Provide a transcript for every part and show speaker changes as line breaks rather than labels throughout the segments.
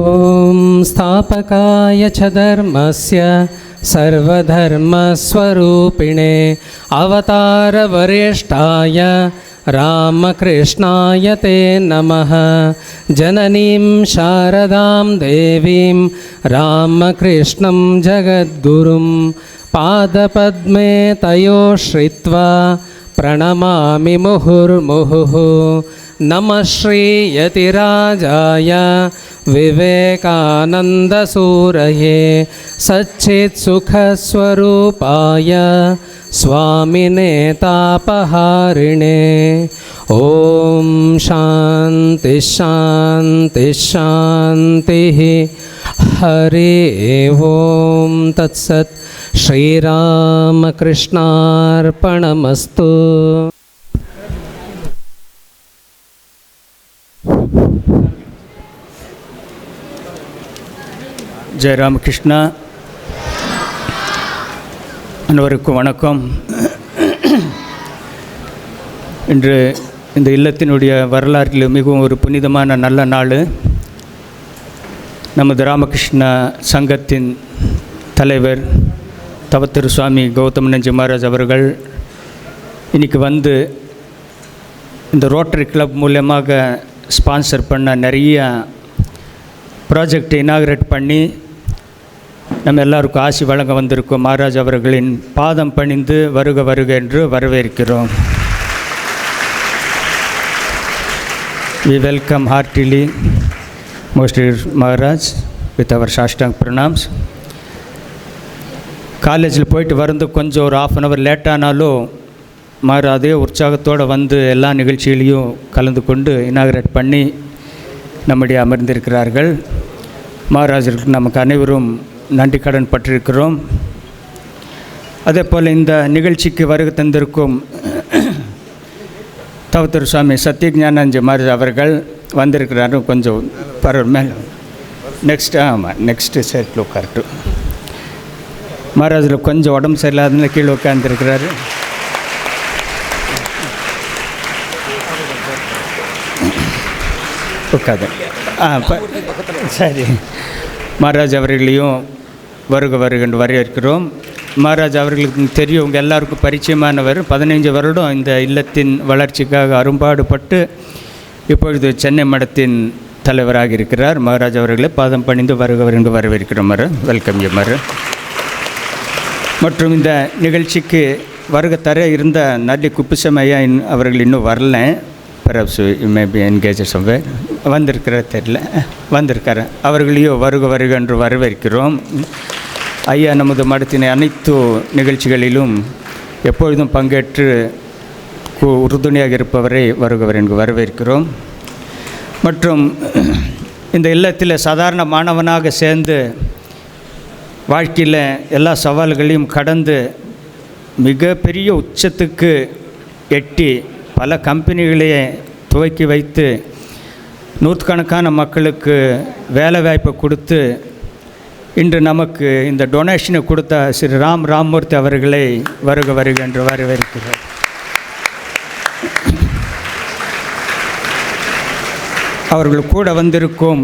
ॐ स्थापकाय च धर्मस्य सर्वधर्मस्वरूपिणे अवतारवरिष्ठाय रामकृष्णाय ते नमः। जननीं शारदां देवीं रामकृष्णं जगद्गुरुं पादपद्मे तयो श्रित्वा प्रणमामि मुहुर्मुहुः। नमः श्रीयतिराजाय विवेकानन्दसूरये सच्चित्सुखस्वरूपाय स्वामिने तापहारिणे। ॐ शान्ति शान्ति शान्तिः। हरि ओं तत्सत्। श्रीरामकृष्णार्पणमस्तु।
ஜெய ராமகிருஷ்ணா. அனைவருக்கும் வணக்கம். இன்று இந்த இல்லத்தினுடைய வரலாற்றில் மிகவும் ஒரு புனிதமான நல்ல நாள். நமது ராமகிருஷ்ண சங்கத்தின் தலைவர் தவத்திரு சுவாமி கௌதமானந்த மகாராஜ் அவர்கள் இன்றைக்கி வந்து இந்த ரோட்டரி கிளப் மூலமாக ஸ்பான்சர் பண்ண நிறைய ப்ராஜெக்டை இனாக்ரேட் பண்ணி நம்ம எல்லாருக்கும் ஆசி வழங்க வந்திருக்கோம். மகாராஜ் அவர்களின் பாதம் பணிந்து வருக வருக என்று வரவேற்கிறோம். We welcome heartily Most Maharaj with our Shashtang pranams. காலேஜில் போயிட்டு வந்து கொஞ்சம் ஒரு ½ அன் ஹவர் லேட்டானாலும் மகாராஜே உற்சாகத்தோடு வந்து எல்லா நிகழ்ச்சிகளையும் கலந்து கொண்டு இனாக்ரேட் பண்ணி நம்முடைய அமர்ந்திருக்கிறார்கள். மகாராஜருக்கு நமக்கு அனைவரும் நன்றி கடன் பட்டிருக்கிறோம். அதே போல் இந்த நிகழ்ச்சிக்கு வருகை தந்திருக்கும் தவத்திரு சுவாமி சத்யஞானந்த மகாராஜ் அவர்கள் வந்திருக்கிறாரு. கொஞ்சம் மேல் நெக்ஸ்ட்டு செட்டில் உட்காரட்டு. மகாராஜில் கொஞ்சம் உடம்பு சரியில்லாதனால கீழே உட்காந்துருக்கிறாரு. உட்காது. சரி. மகாராஜ் அவர்களையும் வருக வருகன்று வரவேற்கிறோம். மகாராஜ் அவர்களுக்கு தெரியும், உங்கள் எல்லாருக்கும் பரிச்சயமானவர். 15 வருடம் இந்த இல்லத்தின் வளர்ச்சிக்காக அரும்பாடுபட்டு இப்பொழுது சென்னை மடத்தின் தலைவராக இருக்கிறார். மகாராஜ் அவர்களை பாதம் பணிந்து வருக வருகன்று வரவேற்கிறோம். வெல்கம் எம்மர். மற்றும் இந்த நிகழ்ச்சிக்கு வருகை தர இருந்த நல்லி குப்புசமையா அவர்கள் இன்னும் வரல. Perhaps you may be engage somewhere. வந்திருக்கிற தெரியல, வந்திருக்காரு. அவர்களையும் வருக வருக என்று வரவேற்கிறோம். ஐயா நமது மடத்தின் அனைத்து நிகழ்ச்சிகளிலும் எப்பொழுதும் பங்கேற்று உறுதுணையாக இருப்பவரை வருகவர் என்று வரவேற்கிறோம். மற்றும் இந்த இல்லத்தில் சாதாரண மாணவனாக சேர்ந்து வாழ்க்கையில் எல்லா சவால்களையும் கடந்து மிகப்பெரிய உச்சத்துக்கு எட்டி பல கம்பெனிகளையே துவக்கி வைத்து நூற்றுக்கணக்கான மக்களுக்கு வேலை வாய்ப்பை கொடுத்து இன்று நமக்கு இந்த டொனேஷனை கொடுத்த ஸ்ரீ ராமமூர்த்தி அவர்களை வருக வருக என்று வரவேற்கிறார். அவர்கள் கூட வந்திருக்கும்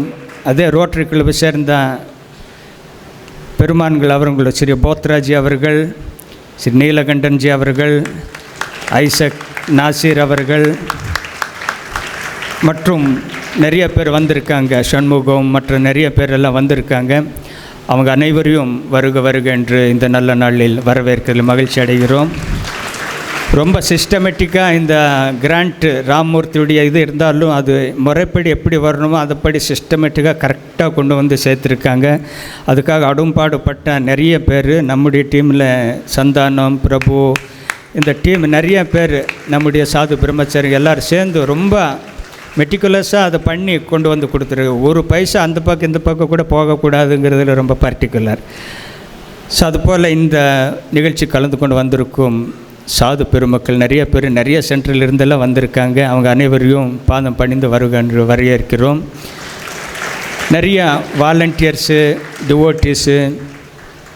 அதே ரோட்டரி கிளப்பை சேர்ந்த பெருமான்கள் அவர்கள் ஸ்ரீ போத்ராஜி அவர்கள், ஸ்ரீ நீலகண்டன்ஜி அவர்கள், ஐசக் நாசிர் அவர்கள் மற்றும் நிறைய பேர் வந்திருக்காங்க. சண்முகம் மற்ற நிறைய பேர் எல்லாம் வந்திருக்காங்க. அவங்க அனைவரையும் வருக வருக என்று இந்த நல்ல நாளில் வரவேற்கிறதில் மகிழ்ச்சி அடைகிறோம். ரொம்ப சிஸ்டமேட்டிக்காக இந்த கிராண்ட் ராமமூர்த்தியுடைய இது இருந்தாலும் அது முறைப்படி எப்படி வரணுமோ அதைப்படி சிஸ்டமேட்டிக்காக கரெக்டாக கொண்டு வந்து சேர்த்துருக்காங்க. அதுக்காக அடும்பாடுபட்ட நிறைய பேர் நம்முடைய டீமில் சந்தானம், பிரபு, இந்த டீம் நிறைய பேர், நம்முடைய சாது பிரம்மச்சாரி எல்லோரும் சேர்ந்து ரொம்ப மெட்டிகுலஸாக அதை பண்ணி கொண்டு வந்து கொடுத்துருக்கு. ஒரு பைசா அந்த பக்கம் இந்த பக்கம் கூட போகக்கூடாதுங்கிறதுல ரொம்ப பர்டிகுலர். ஸோ அதுபோல் இந்த நிகழ்ச்சி கலந்து கொண்டு வந்திருக்கும் சாது பெருமக்கள் நிறைய பேர் நிறைய சென்டரில் இருந்தெல்லாம் வந்திருக்காங்க. அவங்க அனைவரையும் பாதம் பணிந்து வருகின்ற வரவேற்கிறோம். நிறைய வாலண்டியர்ஸு, டிவோட்டீஸு,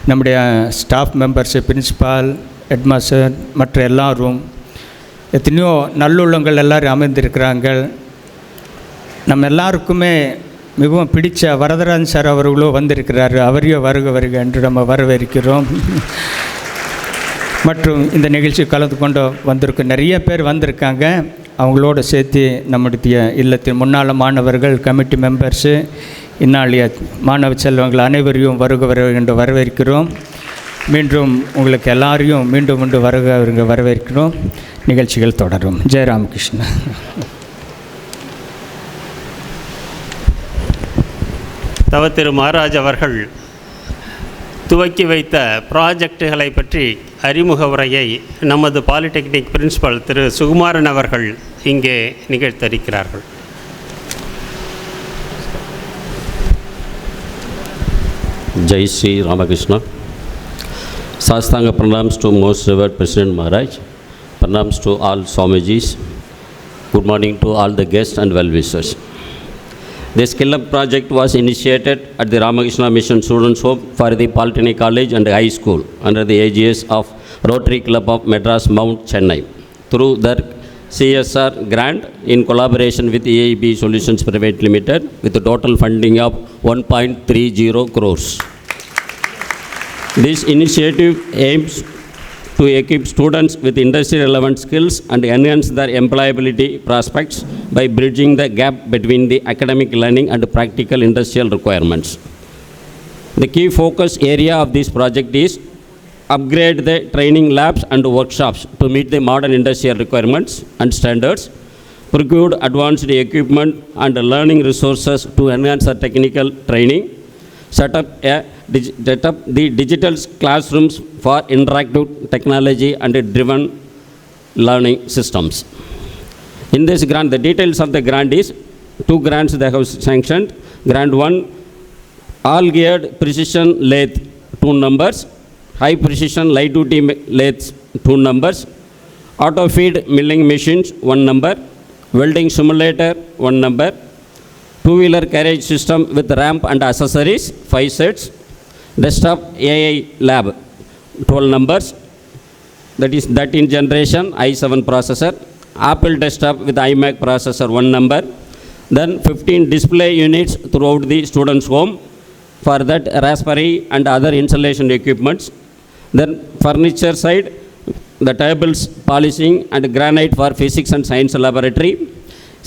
நம்முடைய ஸ்டாஃப் மெம்பர்ஸு, பிரின்சிபால், ஹெட்மாஸ்டர் மற்ற எல்லாரும் எத்தனையோ நல்லுள்ளங்கள் எல்லோரும் அமைந்திருக்கிறாங்க. நம்ம எல்லாருக்குமே மிகவும் பிடித்த வரதராஜன் சார் அவர்களும் வந்திருக்கிறார். அவரையும் வருக வருக என்று நம்ம வரவேற்கிறோம். மற்றும் இந்த நிகழ்ச்சி கலந்து கொண்டு வந்திருக்க நிறைய பேர் வந்திருக்காங்க. அவங்களோட சேர்த்து நம்முடைய இல்லத்தின் முன்னாள் மாணவர்கள், கமிட்டி மெம்பர்ஸு, இந்நாளைய மாணவ செல்வங்கள் அனைவரையும் வருக வருக என்று வரவேற்கிறோம். மீண்டும் உங்களுக்கு எல்லாரையும் மீண்டும் மீண்டும் வருக வரவேற்கிறோம். நிகழ்ச்சிகள் தொடரும். ஜெயராமகிருஷ்ணன்.
திரு மகாராஜ் அவர்கள் துவக்கி வைத்த ப்ராஜெக்டுகளை பற்றி அறிமுக உரையை நமது பாலிடெக்னிக் பிரின்சிபல் திரு சுகுமாரன் அவர்கள் இங்கே நிகழ்த்திருக்கிறார்கள்.
Jai Sri Ramakrishna. Sastanga pranams to most revered President Maharaj. Pranams to all Swamijis. Good morning to all the guests and well-wishers. The Skill Up project was initiated at the Ramakrishna Mission Students' Home for the Polytechnic College and High School under the aegis of Rotary Club of Madras, Mount Chennai, through their CSR grant in collaboration with EIB Solutions Private Limited with a total funding of 1.30 crores. This initiative aims to equip students with industry-relevant skills and enhance their employability prospects by bridging the gap between the academic learning and practical industrial requirements. The key focus area of this project is upgrade the training labs and workshops to meet the modern industrial requirements and standards, procure advanced equipment and learning resources to enhance the technical training, set up the digital classrooms for interactive technology and driven learning systems. In this grant, the details of the grant is 2 grants they have sanctioned. Grant 1, all geared precision lathe 2 numbers, high precision light duty lathes 2 numbers, auto feed milling machines 1 number, welding simulator 1 number, 2-wheeler carriage system with ramp and accessories 5 sets, desktop AI lab 12 numbers, that is 13th generation i7 processor, Apple desktop with iMac processor 1 number, then 15 display units throughout the students' home, for that Raspberry and other installation equipments. Then furniture side, the tables, polishing and granite for physics and science laboratory,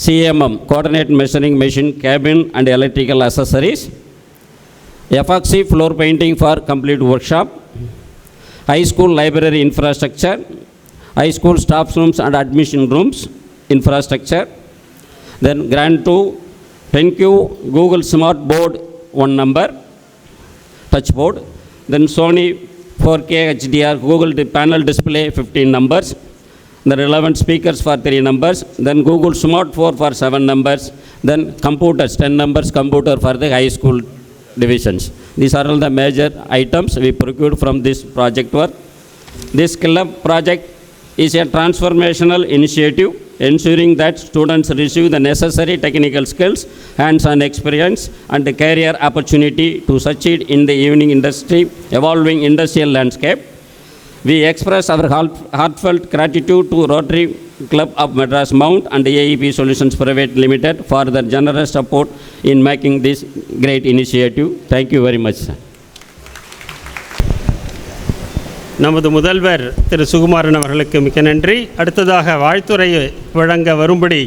CMM, coordinate measuring machine, cabin and electrical accessories, epoxy floor painting for complete workshop, high school library infrastructure, high school staff rooms and admission rooms infrastructure. Then grant 2, 10Q Google Smart Board 1 number, touch board. Then Sony 4K HDR Google panel display 15 numbers, the relevant speakers for 3 numbers, then Google Smart 4 for 7 numbers, then computers 10 numbers, computer for the high school divisions. These are all the major items we procured from this project work. This Skill Up project is a transformational initiative ensuring that students receive the necessary technical skills, hands-on experience and the career opportunity to succeed in the evolving industrial landscape. We express our heartfelt gratitude to Rotary Club of Madras Mount and AEP Solutions Private Limited for their generous support in making this great initiative. Thank you very much, sir.
நமது முதல்வர் திரு சுகுமாரன் அவர்களுக்கு மிக்க நன்றி. அடுத்ததாக வாழ்த்துரை வழங்க வரும்படி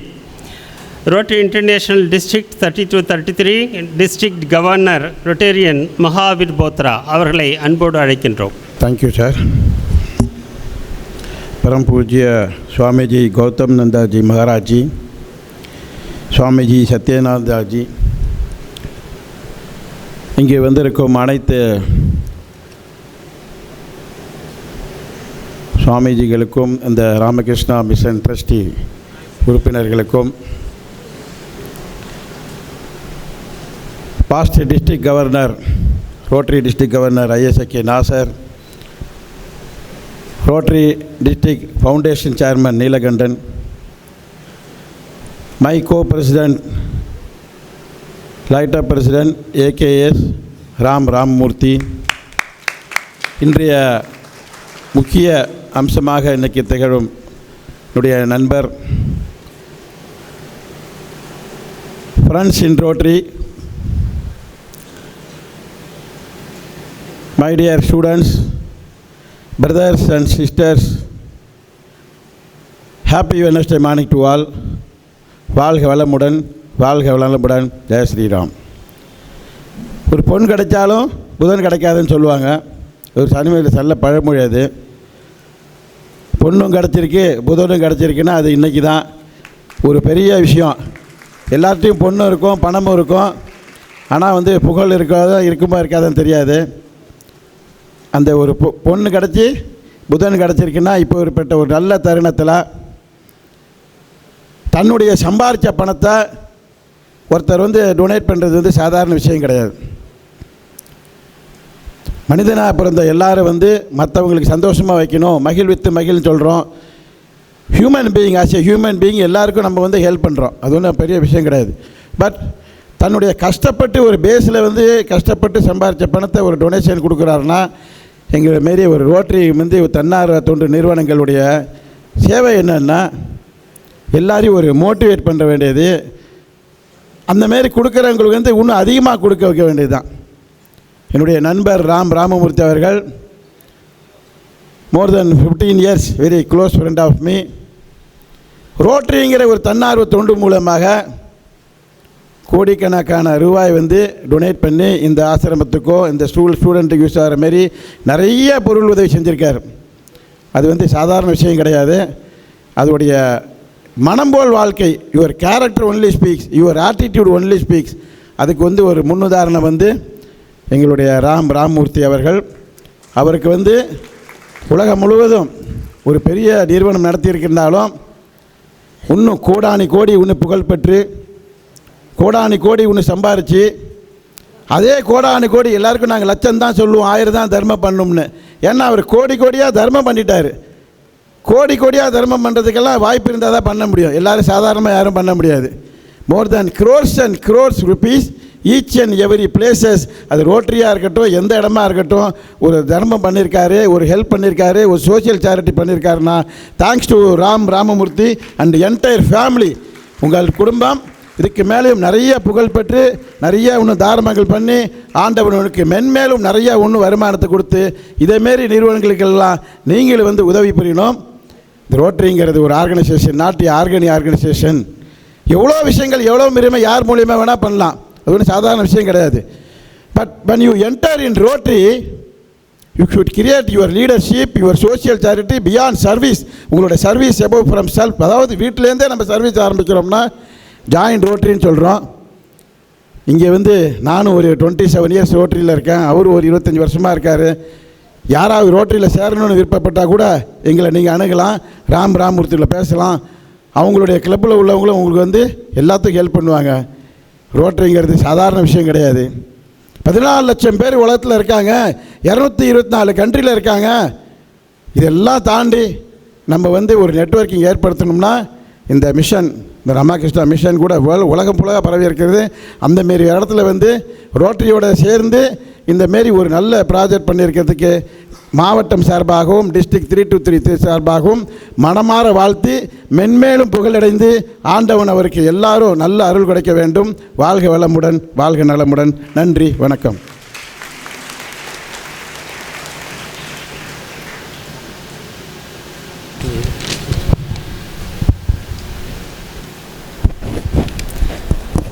Rotary International district 32-33 district governor Rotarian Mahavir Bothra அவர்களை அன்போடு அழைக்கின்றோம்.
Thank you sir. परम पूज्य स्वामी जी गौतम नंदा जी महाराज जी, स्वामी जी सत्यनाथ जी, இங்கே வந்திருக்கும் அனைத்து சுவாமிஜிகளுக்கும் இந்த ராமகிருஷ்ணா மிஷன் ட்ரஸ்டி உறுப்பினர்களுக்கும், past district governor Rotary district governor ISK Nasar, Rotary District Foundation Chairman Neelakandan, my co-president, Light Up President AKS Ramamurthy, இன்றைய முக்கிய அம்சமாக இன்றைக்கு திகழும் என்னுடைய நண்பர் Friends in Rotary My dear students, brothers and sisters, happy Wednesday morning to all. வாழ்க வளமுடன், வாழ்க வளமுடன், ஜெய ஸ்ரீராம். ஒரு பொன் கிடைச்சாலும் புதன் கிடைக்காதுன்னு சொல்லுவாங்க. ஒரு சனிமையில் நல்ல பழமொழி அது. பொண்ணும் கிடச்சிருக்கு, புதனும் கிடச்சிருக்குன்னா அது இன்றைக்கி தான் ஒரு பெரிய விஷயம். எல்லாத்தையும் பொண்ணும் இருக்கும், பணமும் இருக்கும். ஆனால் புகழ் இருக்குமா இருக்காதுன்னு தெரியாது. அந்த ஒரு பொண்ணு கிடச்சி புதன் கிடச்சிருக்குன்னா இப்போ ஒரு நல்ல தருணத்தில் தன்னுடைய சம்பாரித்த பணத்தை ஒருத்தர் டொனேட் பண்ணுறது சாதாரண விஷயம் கிடையாது. மனிதனாக பிறந்த எல்லோரும் மற்றவங்களுக்கு சந்தோஷமாக வைக்கணும், மகிழ்வித்து மகிழ்ன்னு சொல்கிறோம். Human being, as a human being எல்லாருக்கும் நம்ம ஹெல்ப் பண்ணுறோம். அது ஒன்றும் பெரிய விஷயம் கிடையாது. பட் தன்னுடைய கஷ்டப்பட்டு ஒரு பேஸில் கஷ்டப்பட்டு சம்பாரித்த பணத்தை ஒரு டொனேஷன் கொடுக்குறாருன்னா, எங்களை மாரி ஒரு ரோட்டரி தன்னார்வ தொண்டு நிறுவனங்களுடைய சேவை என்னன்னா, எல்லாரையும் ஒரு மோட்டிவேட் பண்ண வேண்டியது. அந்தமாரி கொடுக்குறவங்களுக்கு இன்னும் அதிகமாக கொடுக்க வைக்க வேண்டியது தான். என்னுடைய நண்பர் ராமமூர்த்தி அவர்கள் more than 15 years very close friend of me. ரோட்டரிங்கிற ஒரு தன்னார்வ தொண்டு மூலமாக கோடிக்கணக்கான ரூபாய் டொனேட் பண்ணி இந்த ஆசிரமத்துக்கோ இந்த ஸ்டூடெண்ட்டுக்கு யூஸ் ஆகிற மாரி நிறைய பொருள் உதவி செஞ்சுருக்கார். அது சாதாரண விஷயம் கிடையாது. அதோடைய மனம் போல் வாழ்க்கை, your character only speaks, your attitude only speaks. அதுக்கு ஒரு முன்னுதாரணம் எங்களுடைய ராமமூர்த்தி அவர்கள். அவருக்கு உலகம் முழுவதும் ஒரு பெரிய நிறுவனம் நடத்தியிருக்கின்றாலும் இன்னும் கோடானி கோடி இன்னும் புகழ்பெற்று கோடானி கோடி ஒன்று சம்பாரித்து அதே கோடானி கோடி எல்லாருக்கும் நாங்கள் லட்சம் தான் சொல்லுவோம், 1000 தான் தர்மம் பண்ணணும்னு. ஏன்னா அவர் கோடி கோடியாக தர்மம் பண்ணிட்டார். கோடி கோடியாக தர்மம் பண்ணுறதுக்கெல்லாம் வாய்ப்பு இருந்தால் தான் பண்ண முடியும். எல்லோரும் சாதாரணமாக யாரும் பண்ண முடியாது. மோர் தேன் crores and crores rupees each and every places. அது ரோட்டரியாக இருக்கட்டும், எந்த இடமா இருக்கட்டும், ஒரு தர்மம் பண்ணியிருக்காரு, ஒரு ஹெல்ப் பண்ணியிருக்காரு, ஒரு சோஷியல் சேரிட்டி பண்ணியிருக்காருன்னா thanks to Ramamurthy and entire family. உங்கள் குடும்பம் இதுக்கு மேலேயும் நிறைய புகழ் பெற்று நிறைய இன்னும் தாராளங்கள் பண்ணி ஆண்டவனுக்கு மென்மேலும் நிறையா வருமானத்தை கொடுத்து இதேமாரி நிறுவனங்களுக்கெல்லாம் நீங்கள் உதவி புரியணும். இந்த ரோட்டரிங்கிறது ஒரு ஆர்கனைசேஷன், நாட் ஆர்கனைசேஷன். எவ்வளோ விஷயங்கள் எவ்வளோ மிருமை யார் மூலியமாக வேணால் பண்ணலாம். அது ஒன்றும் சாதாரண விஷயம் கிடையாது. But when you enter in Rotary, you should create your leadership, your social charity beyond service. உங்களோட சர்வீஸ் above from self. அதாவது வீட்டிலேருந்தே நம்ம சர்வீஸ் ஆரம்பிக்கிறோம்னா ஜாயின்ட் ரோட்டரின்னு சொல்கிறோம். இங்கே நானும் ஒரு 27 years ரோட்டரியில் இருக்கேன். அவர் ஒரு 25 வருஷமாக இருக்கார். யாராவது ரோட்டரியில் சேரணும்னு விருப்பப்பட்டால் கூட எங்களை நீங்கள் அணுகலாம், ராமமூர்த்தியில் பேசலாம். அவங்களுடைய கிளப்பில் உள்ளவங்களும் உங்களுக்கு எல்லாத்துக்கும் ஹெல்ப் பண்ணுவாங்க. ரோட்டரிங்கிறது சாதாரண விஷயம் கிடையாது. 14 லட்சம் பேர் உலகத்தில் இருக்காங்க, 224 கண்ட்ரியில் இருக்காங்க. இதெல்லாம் தாண்டி நம்ம ஒரு நெட்வொர்க்கிங் ஏற்படுத்தணும்னா இந்த மிஷன், இந்த ராமகிருஷ்ணா மிஷன் கூட உலகம் புலக பரவி இருக்கிறது. அந்தமாரி இடத்துல ரோட்டரியோடு சேர்ந்து இந்தமாரி ஒரு நல்ல ப்ராஜெக்ட் பண்ணியிருக்கிறதுக்கு மாவட்டம் சார்பாகவும் டிஸ்ட்ரிக்ட் 323 சார்பாகவும் மனமாற வாழ்த்தி மென்மேலும் புகழடைந்து ஆண்டவன் அவருக்கு எல்லாரும் நல்ல அருள் கிடைக்க வேண்டும். வாழ்க வளமுடன், வாழ்க நலமுடன். நன்றி, வணக்கம்.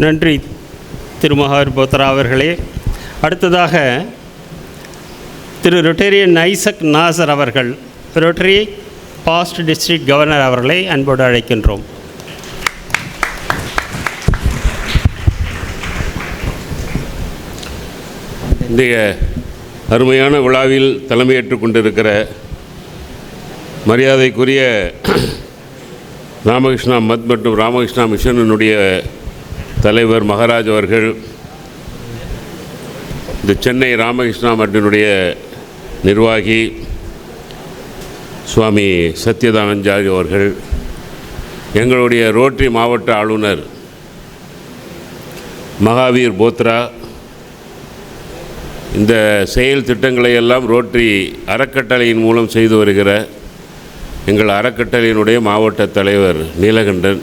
நன்றி திருமகார் போத்ரா அவர்களே. அடுத்ததாக திரு ரொட்டேரியன் ஐசக் நாசர் அவர்கள், ரோட்டரி பாஸ்ட் டிஸ்ட்ரிக்ட் கவர்னர் அவர்களை அன்போடு அழைக்கின்றோம்.
இன்றைய அருமையான விழாவில் தலைமையேற்றுக் கொண்டிருக்கிற மரியாதைக்குரிய ராமகிருஷ்ணா மத் மற்றும் ராமகிருஷ்ணா மிஷனுடைய தலைவர் மகாராஜ் அவர்கள், இந்த சென்னை ராமகிருஷ்ணா மட்டினுடைய நிர்வாகி சுவாமி சத்யதானந்தாஜி அவர்கள், எங்களுடைய ரோட்டரி மாவட்ட ஆளுநர் மகாவீர் போத்ரா, இந்த செயல் திட்டங்களை எல்லாம் ரோட்டரி அறக்கட்டளையின் மூலம் செய்து வருகிற எங்கள் அறக்கட்டளையினுடைய மாவட்ட தலைவர் நீலகண்டன்,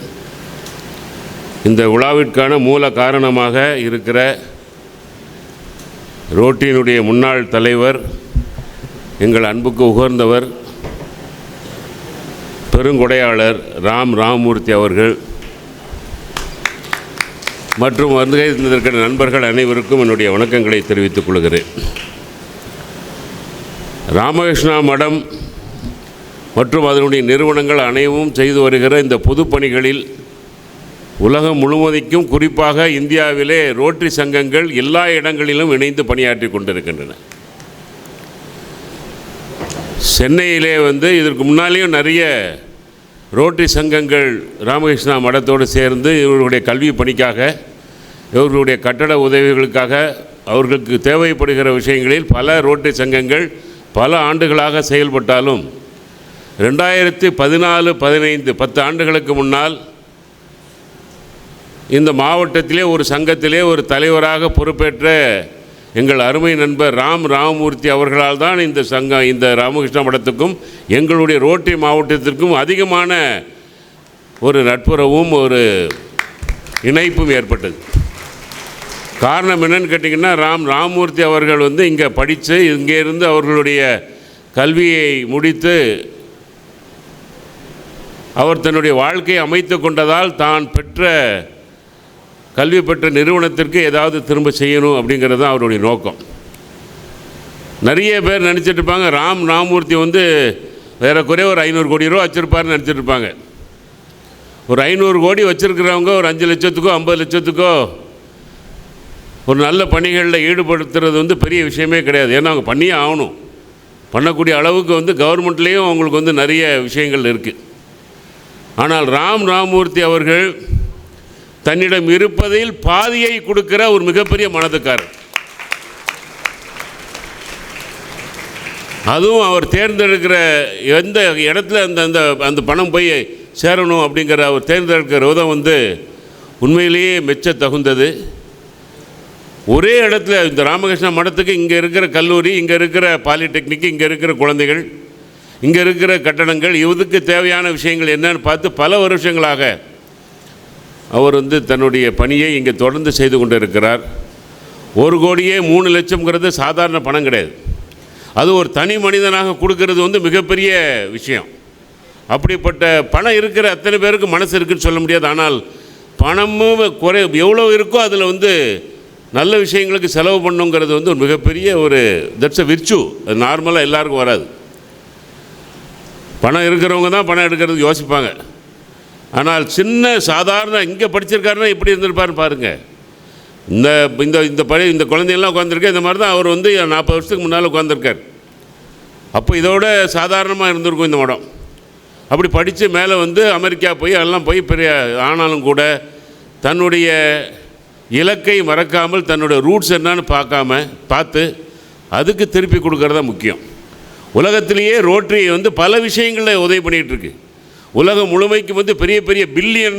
இந்த விழாவிற்கான மூல காரணமாக இருக்கிற ரோட்டரியினுடைய முன்னாள் தலைவர், எங்கள் அன்புக்கு உகர்ந்தவர், பெருங்கொடையாளர் ராமமூர்த்தி அவர்கள் மற்றும் வருகை இருந்திருக்கிற நண்பர்கள் அனைவருக்கும் என்னுடைய வணக்கங்களை தெரிவித்துக் கொள்கிறேன். ராமகிருஷ்ணா மடம் மற்றும் அதனுடைய நிறுவனங்கள் அனைவரும் செய்து வருகிற இந்த பொதுப்பணிகளில் உலகம் முழுவதைக்கும், குறிப்பாக இந்தியாவிலே ரோட்டரி சங்கங்கள் எல்லா இடங்களிலும் இணைந்து பணியாற்றி கொண்டிருக்கின்றன. சென்னையிலே இதற்கு முன்னாலேயும் நிறைய ரோட்டரி சங்கங்கள் ராமகிருஷ்ணா மடத்தோடு சேர்ந்து இவர்களுடைய கல்வி பணிக்காக, இவர்களுடைய கட்டட உதவிகளுக்காக, அவர்களுக்கு தேவைப்படுகிற விஷயங்களில் பல ரோட்டரி சங்கங்கள் பல ஆண்டுகளாக செயல்பட்டாலும் 2014-15 10 ஆண்டுகளுக்கு முன்னால் இந்த மாவட்டத்திலே ஒரு சங்கத்திலே ஒரு தலைவராக பொறுப்பேற்ற எங்கள் அருமை நண்பர் ராமமூர்த்தி அவர்களால் தான் இந்த சங்கம், இந்த ராமகிருஷ்ணா மடத்துக்கும் எங்களுடைய ரோட்டரி மாவட்டத்திற்கும் அதிகமான ஒரு நட்புறவும் ஒரு இணைப்பும் ஏற்பட்டது. காரணம் என்னன்னு கேட்டிங்கன்னா, ராமமூர்த்தி அவர்கள் இங்கே படித்து இங்கே இருந்து அவர்களுடைய கல்வியை முடித்து அவர் தன்னுடைய வாழ்க்கையை அமைத்து கொண்டதால் தான் கல்வி பெற்ற நிறுவனத்திற்கு ஏதாவது திரும்ப செய்யணும் அப்படிங்கிறது தான் அவருடைய நோக்கம். நிறைய பேர் நினச்சிட்டு இருப்பாங்க ராமமூர்த்தி வேறு குறைய ஒரு 500 கோடி ரூபா வச்சுருப்பாருன்னு நினச்சிட்டு இருப்பாங்க. ஒரு 500 கோடி வச்சுருக்கிறவங்க ஒரு 5 லட்சத்துக்கோ 50 லட்சத்துக்கோ ஒரு நல்ல பணிகளில் ஈடுபடுத்துறது பெரிய விஷயமே கிடையாது. ஏன்னா அவங்க பண்ணியே ஆகணும். பண்ணக்கூடிய அளவுக்கு கவர்மெண்ட்லேயும் அவங்களுக்கு நிறைய விஷயங்கள் இருக்குது. ஆனால் ராமமூர்த்தி அவர்கள் தன்னிடம் இருப்பதில் பாதியை கொடுக்கிற ஒரு மிகப்பெரிய மனதுக்காரர். அதுவும் அவர் தேர்ந்தெடுக்கிற எந்த இடத்துல அந்த பணம் போய் சேரணும் அப்படிங்கிற அவர் தேர்ந்தெடுக்கிற விதம் உண்மையிலேயே மெச்ச தகுந்தது. ஒரே இடத்துல இந்த ராமகிருஷ்ணா மடத்துக்கு இங்கே இருக்கிற கல்லூரி, இங்கே இருக்கிற பாலிடெக்னிக், இங்கே இருக்கிற குழந்தைகள், இங்கே இருக்கிற கட்டடங்கள், இதுக்கு தேவையான விஷயங்கள் என்னன்னு பார்த்து பல வருஷங்களாக அவர் தன்னுடைய பணியை இங்கே தொடர்ந்து செய்து கொண்டு இருக்கிறார். 1 கோடியே 3 லட்சம்ங்கிறது சாதாரண பணம் கிடையாது. அது ஒரு தனி மனிதனாக கொடுக்கறது மிகப்பெரிய விஷயம். அப்படிப்பட்ட பணம் இருக்கிற அத்தனை பேருக்கு மனசு இருக்குன்னு சொல்ல முடியாது. ஆனால் பணமும் எவ்வளோ இருக்கோ அதில் நல்ல விஷயங்களுக்கு செலவு பண்ணுங்கிறது ஒரு மிகப்பெரிய ஒரு தட்ஸ் அ விர்ச்சு. அது நார்மலாக எல்லாருக்கும் வராது. பணம் இருக்கிறவங்க தான் பணம் எடுக்கிறதுக்கு யோசிப்பாங்க. ஆனால் சின்ன சாதாரண இங்கே படிச்சிருக்காருன்னா எப்படி இருந்திருப்பாருன்னு பாருங்கள். இந்த குழந்தையெல்லாம் உட்காந்துருக்கேன். இந்த மாதிரி தான் அவர் 40 வருஷத்துக்கு முன்னால் உட்காந்துருக்கார். அப்போ இதோட சாதாரணமாக இருந்திருக்கும் இந்த மடம். அப்படி படித்து மேலே அமெரிக்கா போய் எல்லாம் போய் பெரிய ஆனாலும் கூட தன்னுடைய இலக்கை மறக்காமல் தன்னுடைய ரூட்ஸ் என்னன்னு பார்த்து அதுக்கு திருப்பி கொடுக்கறதா முக்கியம். உலகத்திலேயே ரோட்டரி பல விஷயங்களில் உதவி பண்ணிகிட்ருக்கு. உலகம் முழுமைக்கு பெரிய பெரிய $1 பில்லியன்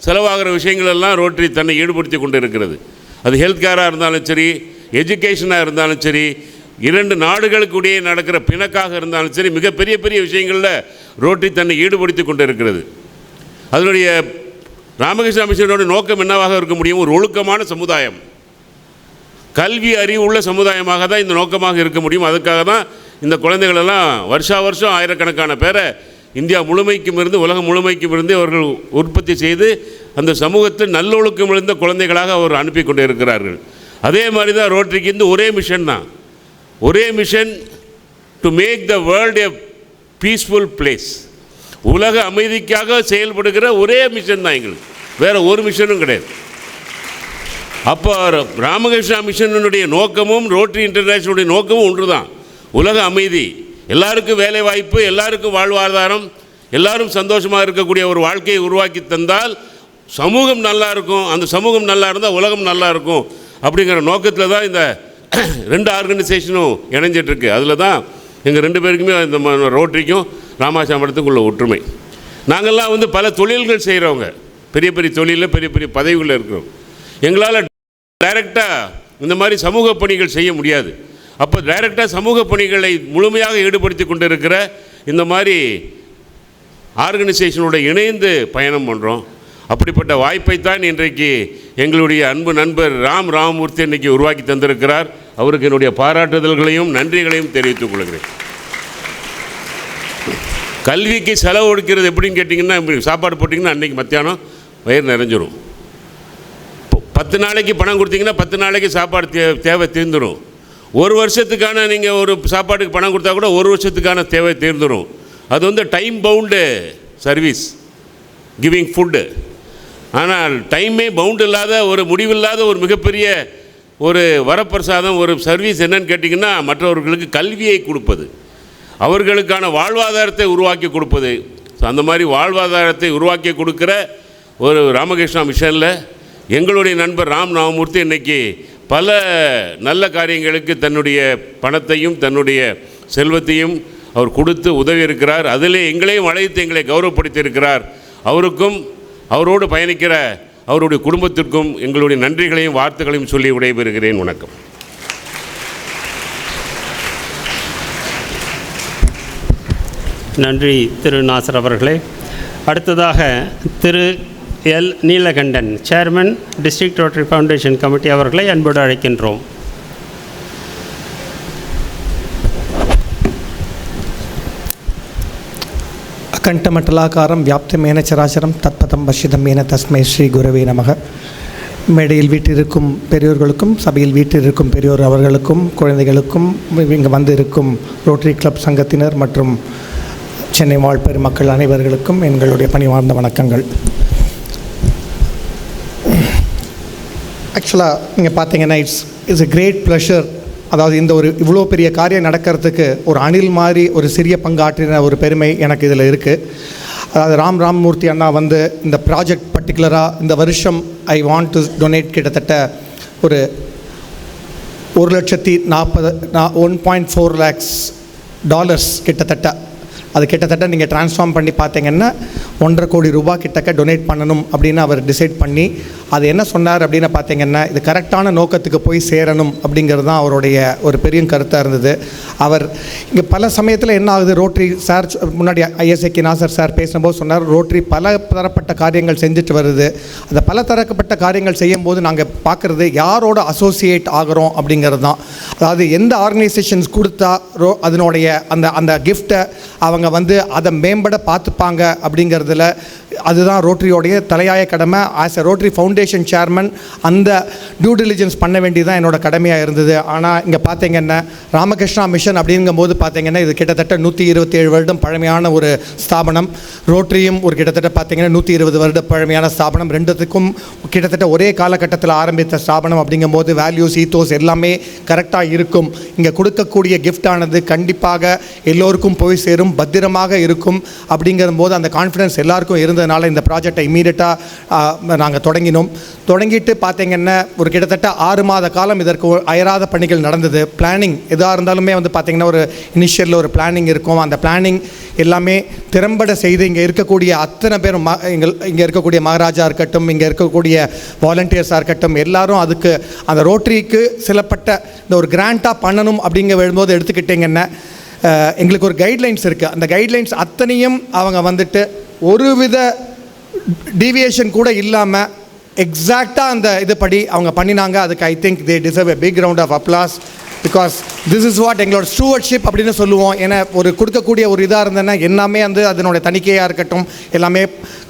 செலவாகிற விஷயங்களெல்லாம் ரோட்டரி தன்னை ஈடுபடுத்தி கொண்டு இருக்கிறது. அது ஹெல்த் கேராக இருந்தாலும் சரி, எஜுகேஷனாக இருந்தாலும் சரி, 2 நாடுகளுக்குடைய நடக்கிற பிணக்காக இருந்தாலும் சரி, மிக பெரிய பெரிய விஷயங்களில் ரோட்டரி தன்னை ஈடுபடுத்தி கொண்டு இருக்கிறது. அதனுடைய ராமகிருஷ்ணா மிஷனோட நோக்கம் என்னவாக இருக்க முடியும்? ஒரு ஒழுக்கமான சமுதாயம், கல்வி அறிவு உள்ள சமுதாயமாக தான் இந்த நோக்கமாக இருக்க முடியும். அதுக்காக தான் இந்த குழந்தைகளெல்லாம் வருஷம் ஆயிரக்கணக்கான பேரை இந்தியா முழுமைக்கும் இருந்து உலகம் முழுமைக்கும் இருந்து அவர்கள் உற்பத்தி செய்து அந்த சமூகத்தில் நல்லொழுக்கம் இருந்த குழந்தைகளாக அவர் அனுப்பி கொண்டு இருக்கிறார்கள். அதே மாதிரி தான் ரோட்டரிக்கு ஒரே மிஷன் தான். ஒரே mission, to make the world a peaceful place. உலக அமைதிக்காக செயல்படுகிற ஒரே மிஷன் தான் எங்களுக்கு. வேறு ஒரு மிஷனும் கிடையாது. அப்போ ராமகிருஷ்ணா மிஷனுடைய நோக்கமும் ரோட்டரி இன்டர்நேஷனலுடைய நோக்கமும் ஒன்று தான். உலக அமைதி, எல்லாருக்கும் வேலை வாய்ப்பு, எல்லாருக்கும் வாழ்வாதாரம், எல்லாரும் சந்தோஷமாக இருக்கக்கூடிய ஒரு வாழ்க்கையை உருவாக்கி தந்தால் சமூகம் நல்லா இருக்கும். அந்த சமூகம் நல்லா இருந்தால் உலகம் நல்லா இருக்கும். அப்படிங்கிற நோக்கத்தில் தான் இந்த 2 ஆர்கனைசேஷனும் இணைஞ்சிட்ருக்கு. அதில் தான் எங்கள் 2 பேருக்குமே இந்த ரோட்டரிக்கும் ராமகிருஷ்ணா மடத்துக்கும் உள்ள ஒற்றுமை. நாங்கள்லாம் பல தொழில்கள் செய்கிறவங்க, பெரிய பெரிய தொழிலில் பெரிய பெரிய பதவிகளில் இருக்கிறோம். எங்களால் டைரெக்டாக இந்த மாதிரி சமூக பணிகள் செய்ய முடியாது. அப்போ டைரெக்டாக சமூக பணிகளை முழுமையாக ஈடுபடுத்தி கொண்டு இருக்கிற இந்த மாதிரி ஆர்கனைசேஷனோட இணைந்து பயணம் பண்ணுறோம். அப்படிப்பட்ட வாய்ப்பைத்தான் இன்றைக்கு எங்களுடைய அன்பு நண்பர் ராமமூர்த்தி இன்றைக்கி உருவாக்கி தந்திருக்கிறார். அவருக்கு என்னுடைய பாராட்டுதல்களையும் நன்றிகளையும் தெரிவித்துக் கொள்கிறேன். கல்விக்கு செலவு கொடுக்கிறது எப்படின்னு கேட்டிங்கன்னா, சாப்பாடு போட்டிங்கன்னா அன்றைக்கி மத்தியானம் வயிறு நிறைஞ்சிரும். 10 நாளைக்கு பணம் கொடுத்தீங்கன்னா 10 நாளைக்கு சாப்பாடு தேவை தீர்ந்துடும். ஒரு வருஷத்துக்கான நீங்கள் ஒரு சாப்பாட்டுக்கு பணம் கொடுத்தா கூட ஒரு வருஷத்துக்கான தேவை தீர்ந்துடும். அது வந்து time bound service, giving food. ஆனால் டைமே பவுண்டு இல்லாத, ஒரு முடிவில்லாத ஒரு மிகப்பெரிய ஒரு வரப்பிரசாதம், ஒரு சர்வீஸ் என்னன்னு கேட்டிங்கன்னா, மற்றவர்களுக்கு கல்வியை கொடுப்பது, அவர்களுக்கான வாழ்வாதாரத்தை உருவாக்கி கொடுப்பது. ஸோ அந்த மாதிரி வாழ்வாதாரத்தை உருவாக்கி கொடுக்குற ஒரு ராமகிருஷ்ணா மிஷனில் எங்களுடைய நண்பர் ராமமூர்த்தி இன்றைக்கி பல நல்ல காரியங்களுக்கு தன்னுடைய பணத்தையும் தன்னுடைய செல்வத்தையும் அவர் கொடுத்து உதவி இருக்கிறார். அதிலே எங்களையும் அழைத்து எங்களை கௌரவப்படுத்தி இருக்கிறார். அவருக்கும் அவரோடு பயணிக்கிற அவருடைய குடும்பத்திற்கும் எங்களுடைய நன்றிகளையும் வாழ்த்துக்களையும் சொல்லி விடைபெறுகிறேன். வணக்கம்.
நன்றி திரு நாசர் அவர்களே. அடுத்ததாக Thiru L Neelakandan, chairman district Rotary Foundation committee அவர்களை அன்போடு அழைக்கின்றோம்.
அகண்டமண்டலாகாரம் வியாப்தமேன சராசரம் தத்பதம் பஷ்யதமேன தஸ்மை ஸ்ரீ குரவே நமக. மேடையில் வீட்டிருக்கும் பெரியோர்களுக்கும், சபையில் வீட்டிருக்கும் பெரியோர் அவர்களுக்கும், குழந்தைகளுக்கும், இங்கு வந்து இருக்கும் ரோட்டரி கிளப் சங்கத்தினர் மற்றும் சென்னை வாழ் பெருமக்கள் அனைவர்களுக்கும் எங்களுடைய பணிவார்ந்த வணக்கங்கள். ஆக்சுவலாக நீங்கள் பார்த்தீங்கன்னா இட்ஸ் எ கிரேட் ப்ளஷர். அதாவது இந்த ஒரு இவ்வளோ பெரிய காரியம் நடக்கிறதுக்கு ஒரு அணில் மாதிரி ஒரு சிறிய பங்காற்றின ஒரு பெருமை எனக்கு இதில் இருக்குது. அதாவது ராமமூர்த்தி அண்ணா வந்து இந்த ப்ராஜெக்ட் பர்டிகுலராக இந்த வருஷம் ஐ வாண்ட் டு டொனேட் கிட்டத்தட்ட ஒரு $1.4 lakhs கிட்டத்தட்ட. அது கிட்டத்தட்ட நீங்கள் ட்ரான்ஸ்ஃபார்ம் பண்ணி பார்த்தீங்கன்னா 1.5 கோடி ரூபாய் கிட்டக்க டொனேட் பண்ணணும் அப்படின்னு அவர் டிசைட் பண்ணி, அது என்ன சொன்னார் அப்படின்னு பார்த்தீங்கன்னா, இது கரெக்டான நோக்கத்துக்கு போய் சேரணும் அப்படிங்கிறது தான் அவருடைய ஒரு பெரிய கருத்தாக இருந்தது. அவர் இங்கே பல சமயத்தில் என்ன ஆகுது, ரோட்டரி சார் முன்னாடி ஐஎஸ்ஏகே நாசர் சார் பேசும்போது சொன்னார், ரோட்டரி பல தரப்பட்ட காரியங்கள் செஞ்சுட்டு வருது. அந்த பல தரப்பட்ட காரியங்கள் செய்யும்போது நாங்கள் பார்க்குறது யாரோட அசோசியேட் ஆகிறோம் அப்படிங்கிறது தான். அதாவது எந்த ஆர்கனைசேஷன்ஸ் கொடுத்தா அதனுடைய அந்த கிஃப்ட்டை அவங்க வந்து அதை மேம்பட பார்த்துப்பாங்க அப்படிங்கிறதுல அதுதான் ரோட்டரியோடைய தலையாய கடமை. As a rotary foundation chairman அந்த டியூ டிலிஜென்ஸ் பண்ண வேண்டியதுதான் என்னோட கடமையாக இருந்தது. ஆனால் இங்கே பார்த்தீங்கன்னா ராமகிருஷ்ணா மிஷன் அப்படிங்கும்போது பார்த்தீங்கன்னா இது கிட்டத்தட்ட 127 வருடம் பழமையான ஒரு ஸ்தாபனம். ரோட்டரியும் ஒரு கிட்டத்தட்ட பார்த்தீங்கன்னா 120 வருட பழமையான ஸ்தாபனம். ரெண்டுத்துக்கும் கிட்டத்தட்ட ஒரே காலகட்டத்தில் ஆரம்பித்த ஸ்தாபனம் அப்படிங்கும்போது வேல்யூஸ், ஈத்தோஸ் எல்லாமே கரெக்டாக இருக்கும். இங்கே கொடுக்கக்கூடிய கிஃப்டானது கண்டிப்பாக எல்லோருக்கும் போய் சேரும், பத்திரமாக இருக்கும் அப்படிங்கிற போது அந்த கான்ஃபிடன்ஸ் எல்லாருக்கும் இருந்ததுனால இந்த ப்ராஜெக்டை இமீடியட்டாக நாங்கள் தொடங்கிட்டு பார்த்தீங்கன்னா ஒரு கிட்டத்தட்ட 6 மாத காலம் இதற்கு அயராத பணிகள் நடந்தது. பிளானிங் எதாக இருந்தாலுமே வந்து பார்த்திங்கன்னா ஒரு இனிஷியலில் ஒரு பிளானிங் இருக்கும். அந்த பிளானிங் எல்லாமே திறம்பட செய்து இங்கே இருக்கக்கூடிய அத்தனை பேரும் இங்கே இருக்கக்கூடிய மகாராஜா இருக்கட்டும், இங்கே இருக்கக்கூடிய வாலண்டியர்ஸாக இருக்கட்டும், எல்லாரும் அதுக்கு அந்த ரோட்டரிக்கு சிலப்பட்ட இந்த ஒரு கிராண்டாக பண்ணணும் அப்படிங்கிற எழும்போது எடுத்துக்கிட்டிங்கன்னா எங்களுக்கு ஒரு கைட்லைன்ஸ் இருக்குது. அந்த கைட்லைன்ஸ் அத்தனையும் அவங்க வந்துட்டு ஒருவித டீவியேஷன் கூட இல்லாமல் எக்ஸாக்டாக அந்த இதுபடி அவங்க பண்ணினாங்க. அதுக்கு I think they deserve a big round of applause. Because this is what எங்களோட ஸ்டூவர்ட்ஷிப் அப்படின்னு சொல்லுவோம். ஏன்னா ஒரு கொடுக்கக்கூடிய ஒரு இதாக இருந்ததுன்னா எல்லாமே வந்து அதனுடைய தணிக்கையாக இருக்கட்டும், எல்லாமே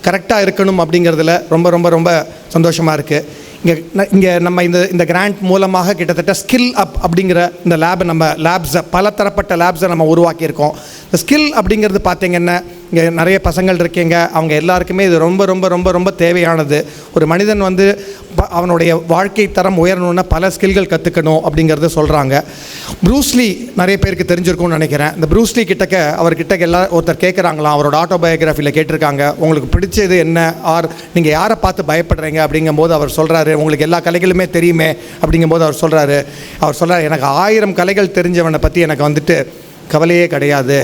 கரெக்டாக இருக்கணும் அப்படிங்கிறதுல ரொம்ப ரொம்ப ரொம்ப சந்தோஷமாக இருக்குது. இங்கே நம்ம இந்த கிராண்ட் மூலமாக கிட்டத்தட்ட ஸ்கில் அப் அப்படிங்கிற இந்த லேப்ஸை பல தரப்பட்ட லேப்ஸை நம்ம உருவாக்கியிருக்கோம். இந்த ஸ்கில் அப்படிங்கிறது பார்த்திங்கன்னா இங்கே நிறைய பசங்கள் இருக்கீங்க, அவங்க எல்லாருக்குமே இது ரொம்ப ரொம்ப ரொம்ப ரொம்ப தேவையானது. ஒரு மனிதன் வந்து அவனுடைய வாழ்க்கை தரம் உயரணுன்னா பல ஸ்கில்கள் கற்றுக்கணும் அப்படிங்கிறத சொல்கிறாங்க. ப்ரூஸ்லி நிறைய பேருக்கு தெரிஞ்சிருக்கும்னு நினைக்கிறேன். இந்த ப்ரூஸ்லி கிட்டக்க ஒருத்தர் கேட்குறாங்களாம், அவரோட ஆட்டோபயோகிராஃபியில் கேட்டிருக்காங்க, உங்களுக்கு பிடிச்சது என்ன, நீங்கள் யாரை பார்த்து பயப்படுறீங்க அப்படிங்கும்போது அவர் சொல்கிறாரு, உங்களுக்கு எல்லா கலைகளுமே தெரியுமே அப்படிங்கும்போது அவர் சொல்கிறாரு எனக்கு 1000 கலைகள் தெரிஞ்சவனை பற்றி எனக்கு வந்துட்டு கவலையே கிடையாது.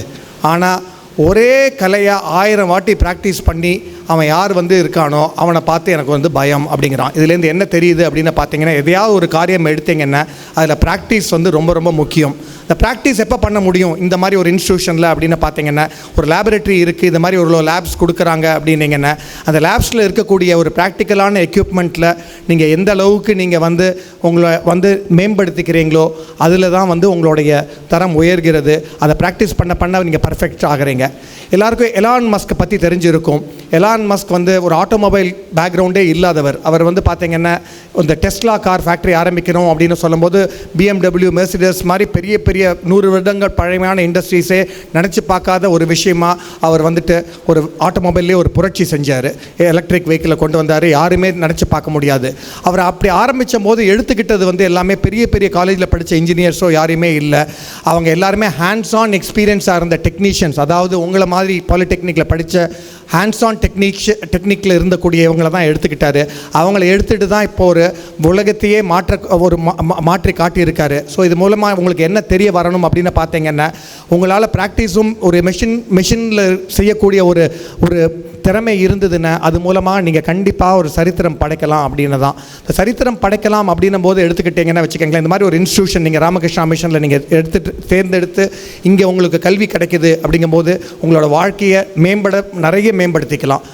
ஆனால் ஒரே கலையை 1000 வாட்டி ப்ராக்டிஸ் பண்ணி அவன் யார் வந்து இருக்கானோ அவனை பார்த்து எனக்கு வந்து பயம் அப்படிங்கிறான். இதுலேருந்து என்ன தெரியுது அப்படின்னு பார்த்தீங்கன்னா, எதையாவது ஒரு காரியம் எடுத்தீங்கன்னா அதில் ப்ராக்டிஸ் வந்து ரொம்ப ரொம்ப முக்கியம். இந்த ப்ராக்டிஸ் எப்போ பண்ண முடியும் இந்த மாதிரி ஒரு இன்ஸ்டியூஷனில் அப்படின்னு பார்த்தீங்கன்னா, ஒரு லேபரேட்டரி இருக்குது, இந்த மாதிரி ஒரு லேப்ஸ் கொடுக்குறாங்க அப்படின்னீங்கன்னா, அந்த லேப்ஸில் இருக்கக்கூடிய ஒரு ப்ராக்டிக்கலான எக்யூப்மெண்ட்டில் நீங்கள் எந்த அளவுக்கு நீங்கள் வந்து உங்களை வந்து மேம்படுத்திக்கிறீங்களோ அதில் தான் வந்து உங்களுடைய தரம் உயர்கிறது. அதை ப்ராக்டிஸ் பண்ண பண்ண நீங்கள் பர்ஃபெக்ட் ஆகிறீங்க. எல்லாருக்கும் எலான் மஸ்க் பற்றி தெரிஞ்சிருக்கும். எலான் மஸ்க் வந்து ஒரு ஆட்டோமொபைல் பேக்ரவுண்டே இல்லாதவர். அவர் வந்து பார்த்திங்கன்னா இந்த டெஸ்லா கார் ஃபேக்ட்ரி ஆரம்பிக்கணும் அப்படின்னு சொல்லும்போது BMW, மெர்சிடஸ் மாதிரி பெரிய பெரிய 100 வருடங்கள் பழமையான இண்டஸ்ட்ரீஸே நினச்சி பார்க்காத ஒரு விஷயமா அவர் வந்துட்டு ஒரு ஆட்டோமொபைல்லே ஒரு புரட்சி செஞ்சார். எலக்ட்ரிக் வெஹிக்கிளை கொண்டு வந்தார். யாருமே நினச்சி பார்க்க முடியாது. அவர் அப்படி ஆரம்பித்த போது எடுத்துக்கிட்டது வந்து எல்லாமே பெரிய பெரிய காலேஜில் படித்த இன்ஜினியர்ஸோ யாருமே இல்லை. அவங்க எல்லாருமே ஹேண்ட்ஸ் ஆன் எக்ஸ்பீரியன்ஸாக இருந்த டெக்னீஷியன்ஸ், அதாவது உங்களை மாதிரி பாலிடெக்னிக்கில் படித்த ஹேண்ட்ஸ் ஆன் டெக்னிக்கில் இருந்தக்கூடியவங்களை தான் எடுத்துக்கிட்டாரு. அவங்கள எடுத்துகிட்டு தான் இப்போ ஒரு உலகத்தையே மாற்றி காட்டியிருக்காரு. ஸோ இது மூலமாக உங்களுக்கு என்ன தெரிய வரணும் அப்படின்னு பார்த்தீங்கன்னா, உங்களால் ப்ராக்டிஸும் ஒரு மெஷினில் செய்யக்கூடிய ஒரு திறமை இருந்ததுன்னா அது மூலமாக நீங்கள் கண்டிப்பாக ஒரு சரித்திரம் படைக்கலாம் அப்படின்னு தான். இந்த சரித்திரம் படைக்கலாம் அப்படின்னும் போது எடுத்துக்கிட்டிங்கன்னா வச்சுக்கோங்களேன், இந்த மாதிரி ஒரு இன்ஸ்டியூஷன் நீங்கள் ராமகிருஷ்ணா மிஷனில் நீங்கள் தேர்ந்தெடுத்து இங்கே உங்களுக்கு கல்வி கிடைக்குது அப்படிங்கும்போது உங்களோட வாழ்க்கையை நிறைய மேம்படுத்திக்கலாம்.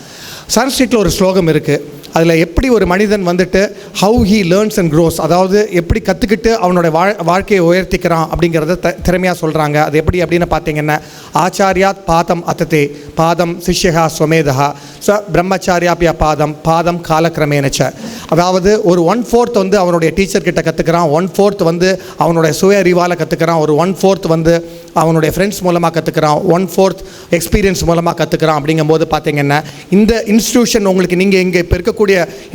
சான்ஸ்கிரிட்டில் ஒரு ஸ்லோகம் இருக்குது. அதில் எப்படி ஒரு மனிதன் வந்துட்டு how he learns and grows, அதாவது எப்படி கற்றுக்கிட்டு அவனோட வாழ்க்கையை உயர்த்திக்கிறான் அப்படிங்கிறத திறமையாக சொல்கிறாங்க. அது எப்படி அப்படின்னு பார்த்தீங்கன்னா, ஆச்சாரியாத் பாதம் அத்ததே பாதம் சிஷ்யகா ஸ்வமேதா ச பிரம்மச்சாரியாபியா பாதம் பாதம் காலக்கிரமேனச்ச. அதாவது ஒரு 1/4 வந்து அவனுடைய டீச்சர்கிட்ட கற்றுக்கிறான், 1/4 வந்து அவனுடைய சுய அறிவால் கற்றுக்கிறான், ஒரு 1/4 வந்து அவனுடைய ஃப்ரெண்ட்ஸ் மூலமாக கற்றுக்கிறான், 1/4 எக்ஸ்பீரியன்ஸ் மூலமாக கற்றுக்கிறான். அப்படிங்கும்போது பார்த்தீங்கன்னா இந்த இன்ஸ்டியூஷன் உங்களுக்கு நீங்கள் இங்கே இப்போ இருக்கக்கூடிய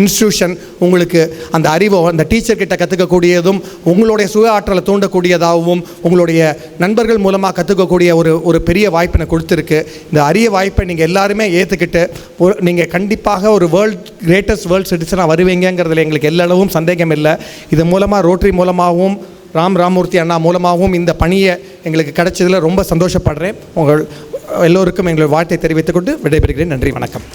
இன்ஸ்டியூஷன் உங்களுக்கு அந்த அறிவை அந்த டீச்சர்கிட்ட கற்றுக்கக்கூடியதும் உங்களுடைய சுய ஆற்றலை தூண்டக்கூடியதாகவும் உங்களுடைய நண்பர்கள் மூலமாக கற்றுக்கக்கூடிய ஒரு பெரிய வாய்ப்பினை கொடுத்துருக்கு. இந்த அரிய வாய்ப்பை நீங்கள் எல்லாருமே ஏற்றுக்கிட்டு நீங்கள் கண்டிப்பாக ஒரு கிரேட்டஸ்ட் வேர்ல்ட் சிட்டிசனாக வருவீங்கிறதுல எங்களுக்கு எல்லாவும் சந்தேகம் இல்லை. இது மூலமாக ரோட்டரி மூலமாகவும் ராமூர்த்தி அண்ணா மூலமாகவும் இந்த பணியை எங்களுக்கு கிடைச்சதில் ரொம்ப சந்தோஷப்படுறேன். உங்கள் எல்லோருக்கும் எங்களுடைய வாழ்த்தை தெரிவித்துக்கொண்டு விடைபெறுகிறேன். நன்றி, வணக்கம்.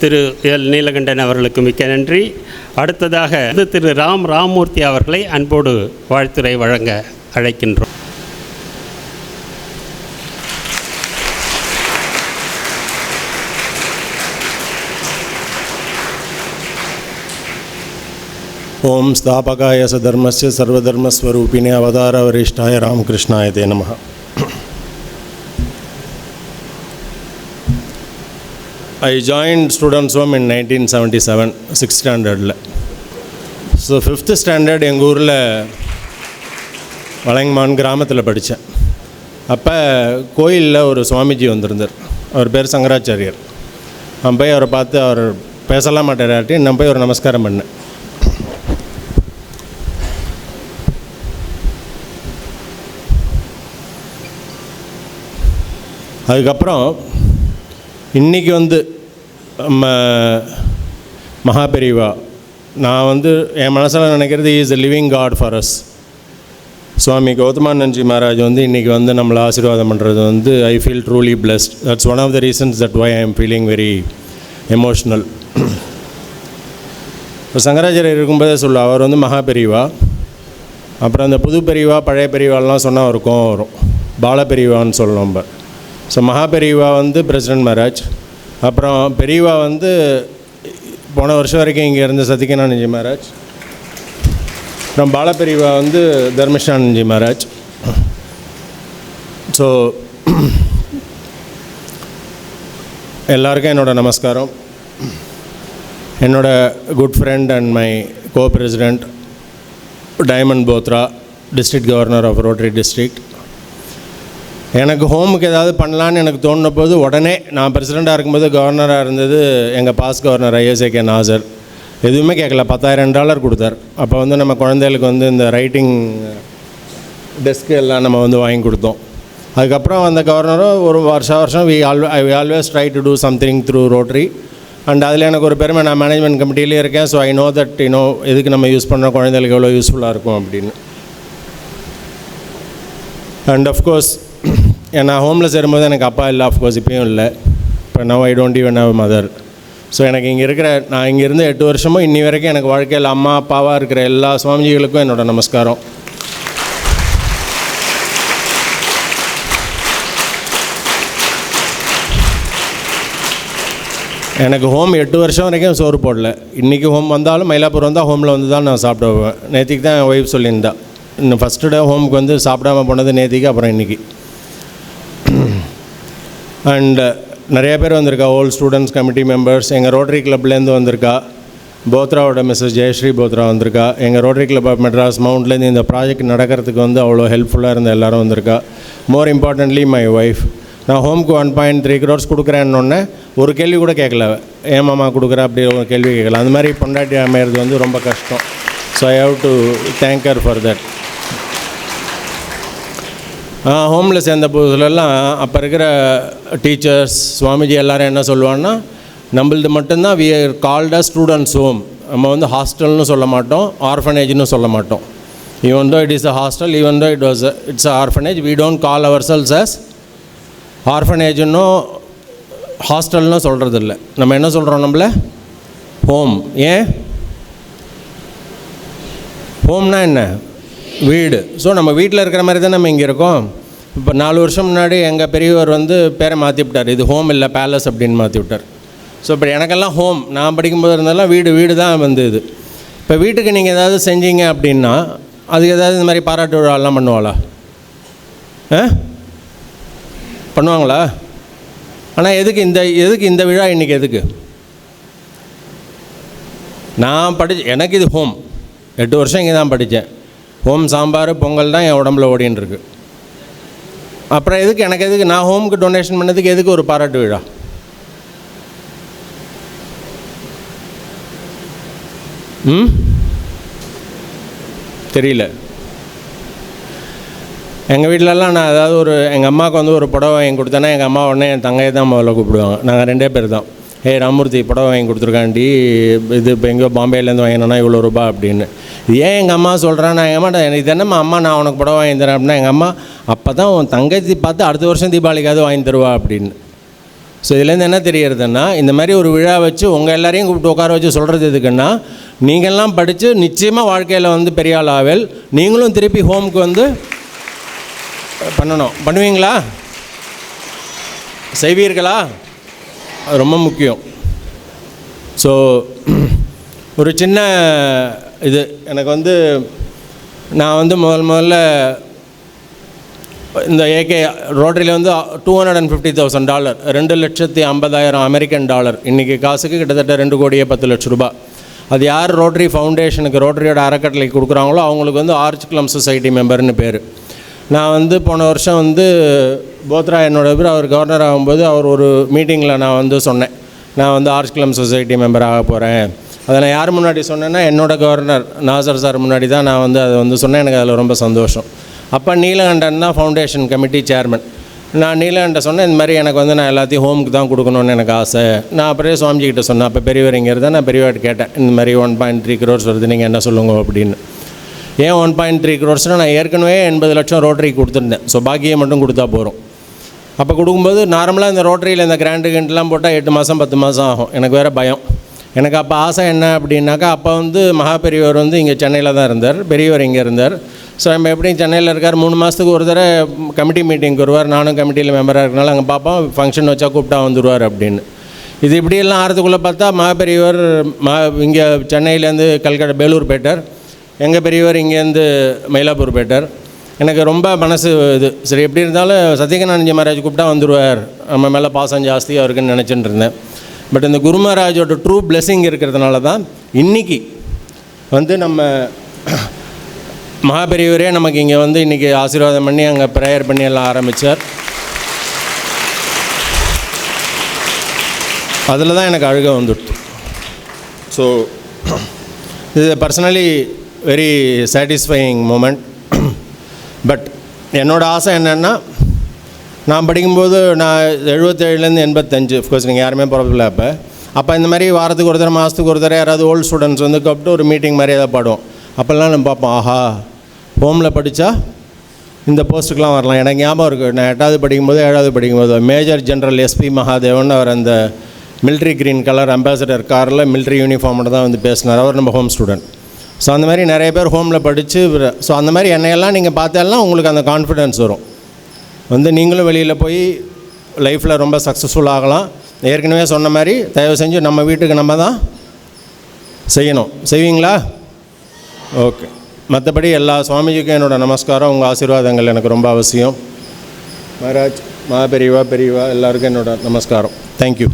திரு எல் நீலகண்டன் அவர்களுக்கு மிக்க நன்றி. அடுத்ததாக திரு ராமூர்த்தி அவர்களை அன்போடு வாழ்த்துரை வழங்க அழைக்கின்றோம்.
ओम स्थापकाय सधर्मस्य सर्वधर्मस्वरूपिणे अवतार वरिष्ठाय रामकृष्णाय ते नमः. I joined Students Home in 1977, 6th standard. So 5th standard எங்கள் ஊரில் வளையமான் கிராமத்தில் படித்தேன். அப்போ கோயிலில் ஒரு சுவாமிஜி வந்திருந்தார். அவர் பேர் சங்கராச்சாரியர். நான் போய் அவரை பார்த்து, அவர் பேசலாம் மாட்டேறாட்டி, நான் போய் ஒரு நமஸ்காரம் பண்ணேன். அதுக்கப்புறம் இன்றைக்கி வந்து நம்ம மகாபெரிவா, நான் வந்து என் மனசில் நினைக்கிறது is a living god for us. Swami Gautamanandji Maharaj வந்து இன்றைக்கி வந்து நம்மளை ஆசீர்வாதம் பண்ணுறது வந்து I feel truly blessed. That's one of the reasons that why I am feeling very emotional. இப்போ சங்கராச்சாரியர் இருக்கும்போதே சொல்ல, அவர் வந்து மகாபெரிவா, அப்புறம் அந்த புது பெரியவா பழைய பெரியவாலாம் சொன்னால் ஒரு கோவம் வரும். பாலபெரிவான்னு சொல்லணும் நம்ம. ஸோ மகாபெரிவா வந்து பிரசிடென்ட் மகாராஜ், அப்புறம் பெரியவா வந்து போன வருஷம் வரைக்கும் இங்கே இருந்த சத்தியஞானந்தி மகாராஜ், அப்புறம் பாலபெரிவா வந்து தர்மேஷானந்தி மகாராஜ். ஸோ எல்லாருக்கும் என்னோடய நமஸ்காரம். என்னோடய good friend and my co president Diamond Bothra, district governor of Rotary district. எனக்கு ஹோமுக்கு ஏதாவது பண்ணலான்னு எனக்கு தோணின போது உடனே நான் பிரசிடெண்ட்டாக இருக்கும்போது கவர்னராக இருந்தது எங்கள் பாஸ் கவர்னர் ISAK நாசர். எதுவுமே கேட்கல, $10,000 கொடுத்தார். அப்போ வந்து நம்ம குழந்தைகளுக்கு வந்து இந்த ரைட்டிங் டெஸ்க்கு எல்லாம் நம்ம வந்து வாங்கி கொடுத்தோம். அதுக்கப்புறம் அந்த கவர்னரும் ஒரு வருஷம் we always try to do something through Rotary. அண்ட் அதில் எனக்கு ஒரு பெருமை, நான் மேனேஜ்மெண்ட் கமிட்டியிலே இருக்கேன். ஸோ ஐ நோ தட் எதுக்கு நம்ம யூஸ் பண்ணுற குழந்தைகளுக்கு எவ்வளோ யூஸ்ஃபுல்லாக இருக்கும் அப்படின்னு. அண்ட் அஃப்கோர்ஸ் நான் ஹோமில் சேரும்போது எனக்கு அப்பா இல்லை, ஆஃப்கோர்ஸ் இப்போயும் இல்லை. இப்போ now I don't even have mother. So எனக்கு இங்கே இருக்கிற, நான் இங்கே இருந்து 8 வருஷமும் இன்னி வரைக்கும் எனக்கு வாழ்க்கையில் அம்மா அப்பாவாக இருக்கிற எல்லா சுவாமிஜிகளுக்கும் என்னோடய நமஸ்காரம். எனக்கு ஹோம் 8 வருஷம் வரைக்கும் சோறு போடல. இன்றைக்கி ஹோம் வந்தாலும் மயிலாப்பூர் வந்தால் ஹோமில் வந்து தான் நான் சாப்பிடுவேன். நேற்றுக்கு தான் என் ஒய்ஃப் சொல்லியிருந்தா, இன்னும் ஃபஸ்ட்டு டே ஹோமுக்கு வந்து சாப்பிடாம போனது நேற்றுக்கு, அப்புறம் இன்றைக்கி. அண்ட் நிறைய பேர் வந்திருக்கா, ஓல்டு ஸ்டூடெண்ட்ஸ் கமிட்டி மெம்பர்ஸ், எங்கள் ரோட்டரி கிளப்லேருந்து வந்திருக்கா, போத்ராவோட மிஸ்ஸஸ் ஜெயஸ்ரீ போத்ரா வந்திருக்கா, எங்கள் ரோட்டரி கிளப் ஆஃப் மெட்ராஸ் மவுண்ட்லேருந்து இந்த ப்ராஜெக்ட் நடக்கிறதுக்கு வந்து அவ்வளோ ஹெல்ப்ஃபுல்லாக இருந்த எல்லோரும் வந்திருக்கா. More importantly my wife. நான் ஹோமுக்கு 1.3 crores கொடுக்குறேன்னொன்னே ஒரு கேள்வி கூட கேட்கல, ஏன் மாமா கொடுக்குற அப்படி ஒரு கேள்வி கேட்கல. அந்த மாதிரி பொண்டாட்டி அமையிறது வந்து ரொம்ப கஷ்டம். So I have to thank her for that. ஹோமில் சேர்ந்த புதுசுலெல்லாம் அப்போ இருக்கிற டீச்சர்ஸ் சுவாமிஜி எல்லோரும் என்ன சொல்லுவாங்கன்னா, நம்மளது மட்டும்தான் we are called as students home. நம்ம வந்து ஹாஸ்டல்னு சொல்ல மாட்டோம், ஆர்ஃபனேஜ்னு சொல்ல மாட்டோம். Even though it is a hostel, even though it's a orphanage, we don't call ourselves as ஆர்ஃபனேஜ்னும் ஹாஸ்டல்னு சொல்கிறது இல்லை. நம்ம என்ன சொல்கிறோம், நம்மள ஹோம். ஏன் ஹோம்னா என்ன? வீடு. ஸோ நம்ம வீட்டில் இருக்கிற மாதிரி தான் நம்ம இங்கே இருக்கோம். இப்போ 4 வருஷம் முன்னாடி எங்கள் பெரியவர் வந்து பேரை மாற்றி விட்டார், இது ஹோம் இல்லை பேலஸ் அப்படின்னு மாற்றி விட்டார். ஸோ இப்போ எனக்கெல்லாம் ஹோம், நான் படிக்கும்போது இருந்தாலும் வீடு தான் வந்து இது. இப்போ வீட்டுக்கு நீங்கள் ஏதாவது செஞ்சீங்க அப்படின்னா அதுக்கு ஏதாவது இந்த மாதிரி பாராட்டு விழாலாம் பண்ணுவாளா? பண்ணுவாங்களா? ஆனால் எதுக்கு இந்த விழா இன்றைக்கி எதுக்கு? நான் எனக்கு இது ஹோம். 8 வருஷம் இங்கே தான் படித்தேன். ஹோம் சாம்பார் பொங்கல் தான் என் உடம்புல ஓடின்னு இருக்கு. அப்புறம் எதுக்கு நான் ஹோமுக்கு டொனேஷன் பண்ணதுக்கு எதுக்கு ஒரு பாராட்டு விழா? தெரியல. எங்கள் வீட்டிலலாம் நான் ஏதாவது எங்கள் அம்மாவுக்கு வந்து ஒரு புடவை வாங்கி கொடுத்தேன்னா எங்கள் அம்மா உடனே என் தங்கையை தான் முதல்ல கூப்பிடுவாங்க. நாங்கள் 2 பேர் தான். ராமூர்த்தி புடவை வாங்கி கொடுத்துருக்காண்டி, இது இப்போ எங்கேயோ பாம்பேலேருந்து வாங்கினோன்னா இவ்வளோ ரூபா அப்படின்னு. ஏன் எங்கள் அம்மா சொல்கிறேன், நான் எங்கள் அம்மாட்ட இது என்னம்மா அம்மா நான் உனக்கு புடவை வாங்கி தரேன் அப்படின்னா, எங்கள் அம்மா அப்போ தான் உன் தங்கச்சி பார்த்து அடுத்த வருஷம் தீபாவளிக்காவது வாங்கி தருவா அப்படின்னு. ஸோ இதுலேருந்து என்ன தெரியறதுன்னா, இந்த மாதிரி ஒரு விழா வச்சு உங்கள் எல்லாரையும் கூப்பிட்டு உட்கார வச்சு சொல்கிறது எதுக்குன்னா, நீங்கள்லாம் படித்து நிச்சயமாக வாழ்க்கையில் வந்து பெரிய ஆள் ஆவேல். நீங்களும் திருப்பி ஹோமுக்கு வந்து பண்ணணும். பண்ணுவீங்களா? செய்வீர்களா? அது ரொம்ப முக்கியம். ஸோ ஒரு சின்ன இது எனக்கு வந்து, நான் வந்து முதல்ல இந்த ஏகே ரோட்டரியில் வந்து $250,000 $2,50,000 அமெரிக்கன் டாலர், இன்றைக்கி காசுக்கு கிட்டத்தட்ட 2,10,00,000 ரூபாய். அது யார் ரோட்டரி ஃபவுண்டேஷனுக்கு ரோட்டரியோட அறக்கட்டளைக்கு கொடுக்குறாங்களோ அவங்களுக்கு வந்து ஆர்ச் கிளம் சொசைட்டி மெம்பர்னு பேர். நான் வந்து போன வருஷம் வந்து போத்ரா என்னோட பேர், அவர் கவர்னர் ஆகும்போது அவர் ஒரு மீட்டிங்கில் நான் வந்து சொன்னேன், நான் வந்து ஆர்ச் கிளம் சொசைட்டி மெம்பர் ஆக போகிறேன். அதை நான் யார் முன்னாடி சொன்னேன்னா, என்னோடய கவர்னர் நாசர் சார் முன்னாடி தான் நான் வந்து அதை வந்து சொன்னேன். எனக்கு அதில் ரொம்ப சந்தோஷம். அப்போ நீலகண்டன் தான் ஃபவுண்டேஷன் கமிட்டி சேர்மன். நான் நீலகண்ட சொன்னேன், இந்த மாதிரி எனக்கு வந்து நான் எல்லாத்தையும் ஹோமுக்கு தான் கொடுக்கணுன்னு எனக்கு ஆசை. நான் அப்புறம் சுவாமிஜிக்கிட்ட சொன்னேன். அப்போ பெரியவர் இங்கே இருந்தால் நான் பெரியவர்கிட்ட கேட்டேன், இந்த மாதிரி 1.3 crores வருது, நீங்கள் என்ன சொல்லுங்க அப்படின்னு. ஏன் 1.3 crores நான் ஏற்கனவே 80 லட்சம் ரோட்டரிக்கு கொடுத்துருந்தேன். ஸோ பாக்கியை மட்டும் கொடுத்தா போகிறோம். அப்போ கொடுக்கும்போது நார்மலாக இந்த ரோட்டரியில் இந்த கிராண்டுலாம் போட்டால் 8 மாதம் 10 மாதம் ஆகும். எனக்கு வேறு பயம். எனக்கு அப்போ ஆசை என்ன அப்படின்னாக்கா, அப்போ வந்து மகா பெரியவர் வந்து இங்கே சென்னையில் தான் இருந்தார், பெரியவர் இங்கே இருந்தார். ஸோ நம்ம எப்படியும் சென்னையில் இருக்கார், 3 மாதத்துக்கு ஒரு தடவை கமிட்டி மீட்டிங்க்கு வருவார். நானும் கமிட்டியில் மெம்பராக இருக்கனால அங்கே பார்ப்போம், ஃபங்க்ஷன் வச்சா கூப்பிட்டா வந்துடுவார் அப்படின்னு. இது இப்படியெல்லாம் ஆகிறதுக்குள்ளே பார்த்தா மகா பெரியவர் இங்கே சென்னையிலேருந்து கல்கட்டா பேலூர் போயிட்டார், எங்கள் பெரியவர் இங்கேருந்து மயிலாப்பூர் போயிட்டார். எனக்கு ரொம்ப மனசு இது, சரி எப்படி இருந்தாலும் சத்யகனானந்தி மகாராஜ் கூப்பிட்டா வந்துடுவார், நம்ம மேலே பாசம் ஜாஸ்தி அவருக்குன்னு நினச்சிட்டு இருந்தேன். பட் இந்த குரு மகாராஜோட ட்ரூ பிளெஸிங் இருக்கிறதுனால தான் இன்றைக்கி வந்து நம்ம மகாபெரியவரே நமக்கு இங்கே வந்து இன்றைக்கி ஆசீர்வாதம் பண்ணி அங்கே ப்ரேயர் பண்ணி எல்லாம் ஆரம்பித்தார். அதில் தான் எனக்கு அழுக வந்துடுது. ஸோ இது personally very satisfying moment. But என்னோடய ஆசை என்னென்னா, நான் படிக்கும்போது நான் 77லேருந்து 85, அஃப்கோர்ஸ் நீங்கள் யாருமே பிறப்பில்ல அப்போ இந்த மாதிரி வாரத்துக்கு ஒரு தடவை மாதத்துக்கு ஒரு தடவை யாராவது ஓல்டு ஸ்டூடெண்ட்ஸ் வந்து கூப்பிட்டு ஒரு மீட்டிங் மாதிரி எதாவது பாடுவோம். அப்போல்லாம் நம்ம பார்ப்போம், ஆஹா ஹோமில் படித்தா இந்த போஸ்ட்டுக்கெலாம் வரலாம். எனக்கு ஞாபகம் இருக்குது, நான் 8வது படிக்கும்போது 7வது படிக்கும்போது மேஜர் ஜெனரல் எஸ்பி மகாதேவன் அவர் அந்த மிலிட்ரி க்ரீன் கலர் அம்பாசடர் காரில் மிலிட்ரி யூனிஃபார்மோட தான் வந்து பேசினார். அவர் நம்ம ஹோம் ஸ்டூடெண்ட். ஸோ அந்த மாதிரி நிறைய பேர் ஹோமில் படித்து, ஸோ அந்த மாதிரி என்னையெல்லாம் நீங்கள் பார்த்தாலாம் உங்களுக்கு அந்த கான்ஃபிடென்ஸ் வரும். வந்து நீங்களும் வெளியில் போய் லைஃப்பில் ரொம்ப சக்ஸஸ்ஃபுல் ஆகலாம். ஏற்கனவே சொன்ன மாதிரி தயவு செஞ்சு நம்ம வீட்டுக்கு நம்ம தான் செய்யணும். செய்வீங்களா? ஓகே. மற்றபடி எல்லா சுவாமிஜிக்கும் என்னோடய நமஸ்காரம். உங்கள் ஆசீர்வாதங்கள் எனக்கு ரொம்ப அவசியம். மகாராஜ், பெரியவா எல்லாருக்கும் என்னோட நமஸ்காரம். தேங்க்யூ.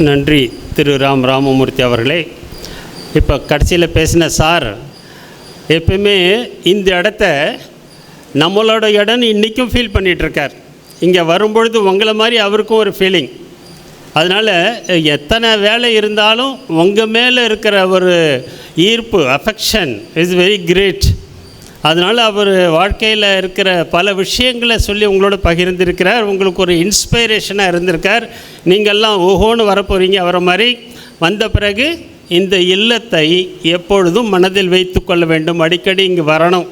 நன்றி திரு ராமமூர்த்தி அவர்களே. இப்போ கடைசியில் பேசின சார் எப்பவுமே இந்த இடத்த நம்மளோட இடம்னு இன்றைக்கும் ஃபீல் பண்ணிகிட்ருக்கார். இங்கே வரும்பொழுது உங்களை மாதிரி அவருக்கும் ஒரு ஃபீலிங். அதனால் எத்தனை வேலை இருந்தாலும் உங்கள் மேலே இருக்கிற ஒரு ஈர்ப்பு, அஃபெக்ஷன் இஸ் வெரி கிரேட். அதனால் அவர் வாழ்க்கையில் இருக்கிற பல விஷயங்களை சொல்லி உங்களோட பகிர்ந்திருக்கிறார். உங்களுக்கு ஒரு இன்ஸ்பைரேஷனாக இருந்திருக்கார். நீங்கள்லாம் ஓஹோன்னு வரப்போகிறீங்க. அவரை மாதிரி வந்த பிறகு இந்த இல்லத்தை எப்பொழுதும் மனதில் வைத்து கொள்ள வேண்டும், அடிக்கடி இங்கு வரணும்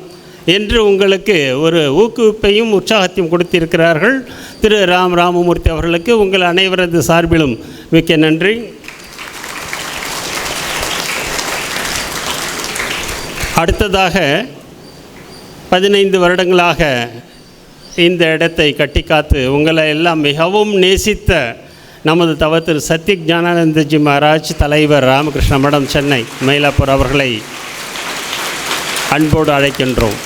என்று உங்களுக்கு ஒரு ஊக்குவிப்பையும் உற்சாகத்தையும் கொடுத்திருக்கிறார்கள் திரு ராமமூர்த்தி அவர்களுக்கு உங்கள் அனைவரது சார்பிலும் மிக்க நன்றி. அடுத்ததாக 15 வருடங்களாக இந்த இடத்தை கட்டி காத்து உங்களை எல்லாம் மிகவும் நேசித்த நமது தவ திரு சத்ய ஞானானந்தஜி மகாராஜ், தலைவர் ராமகிருஷ்ண மடம், சென்னை, மயிலாப்பூர் அவர்களை அன்போடு அழைக்கின்றோம்.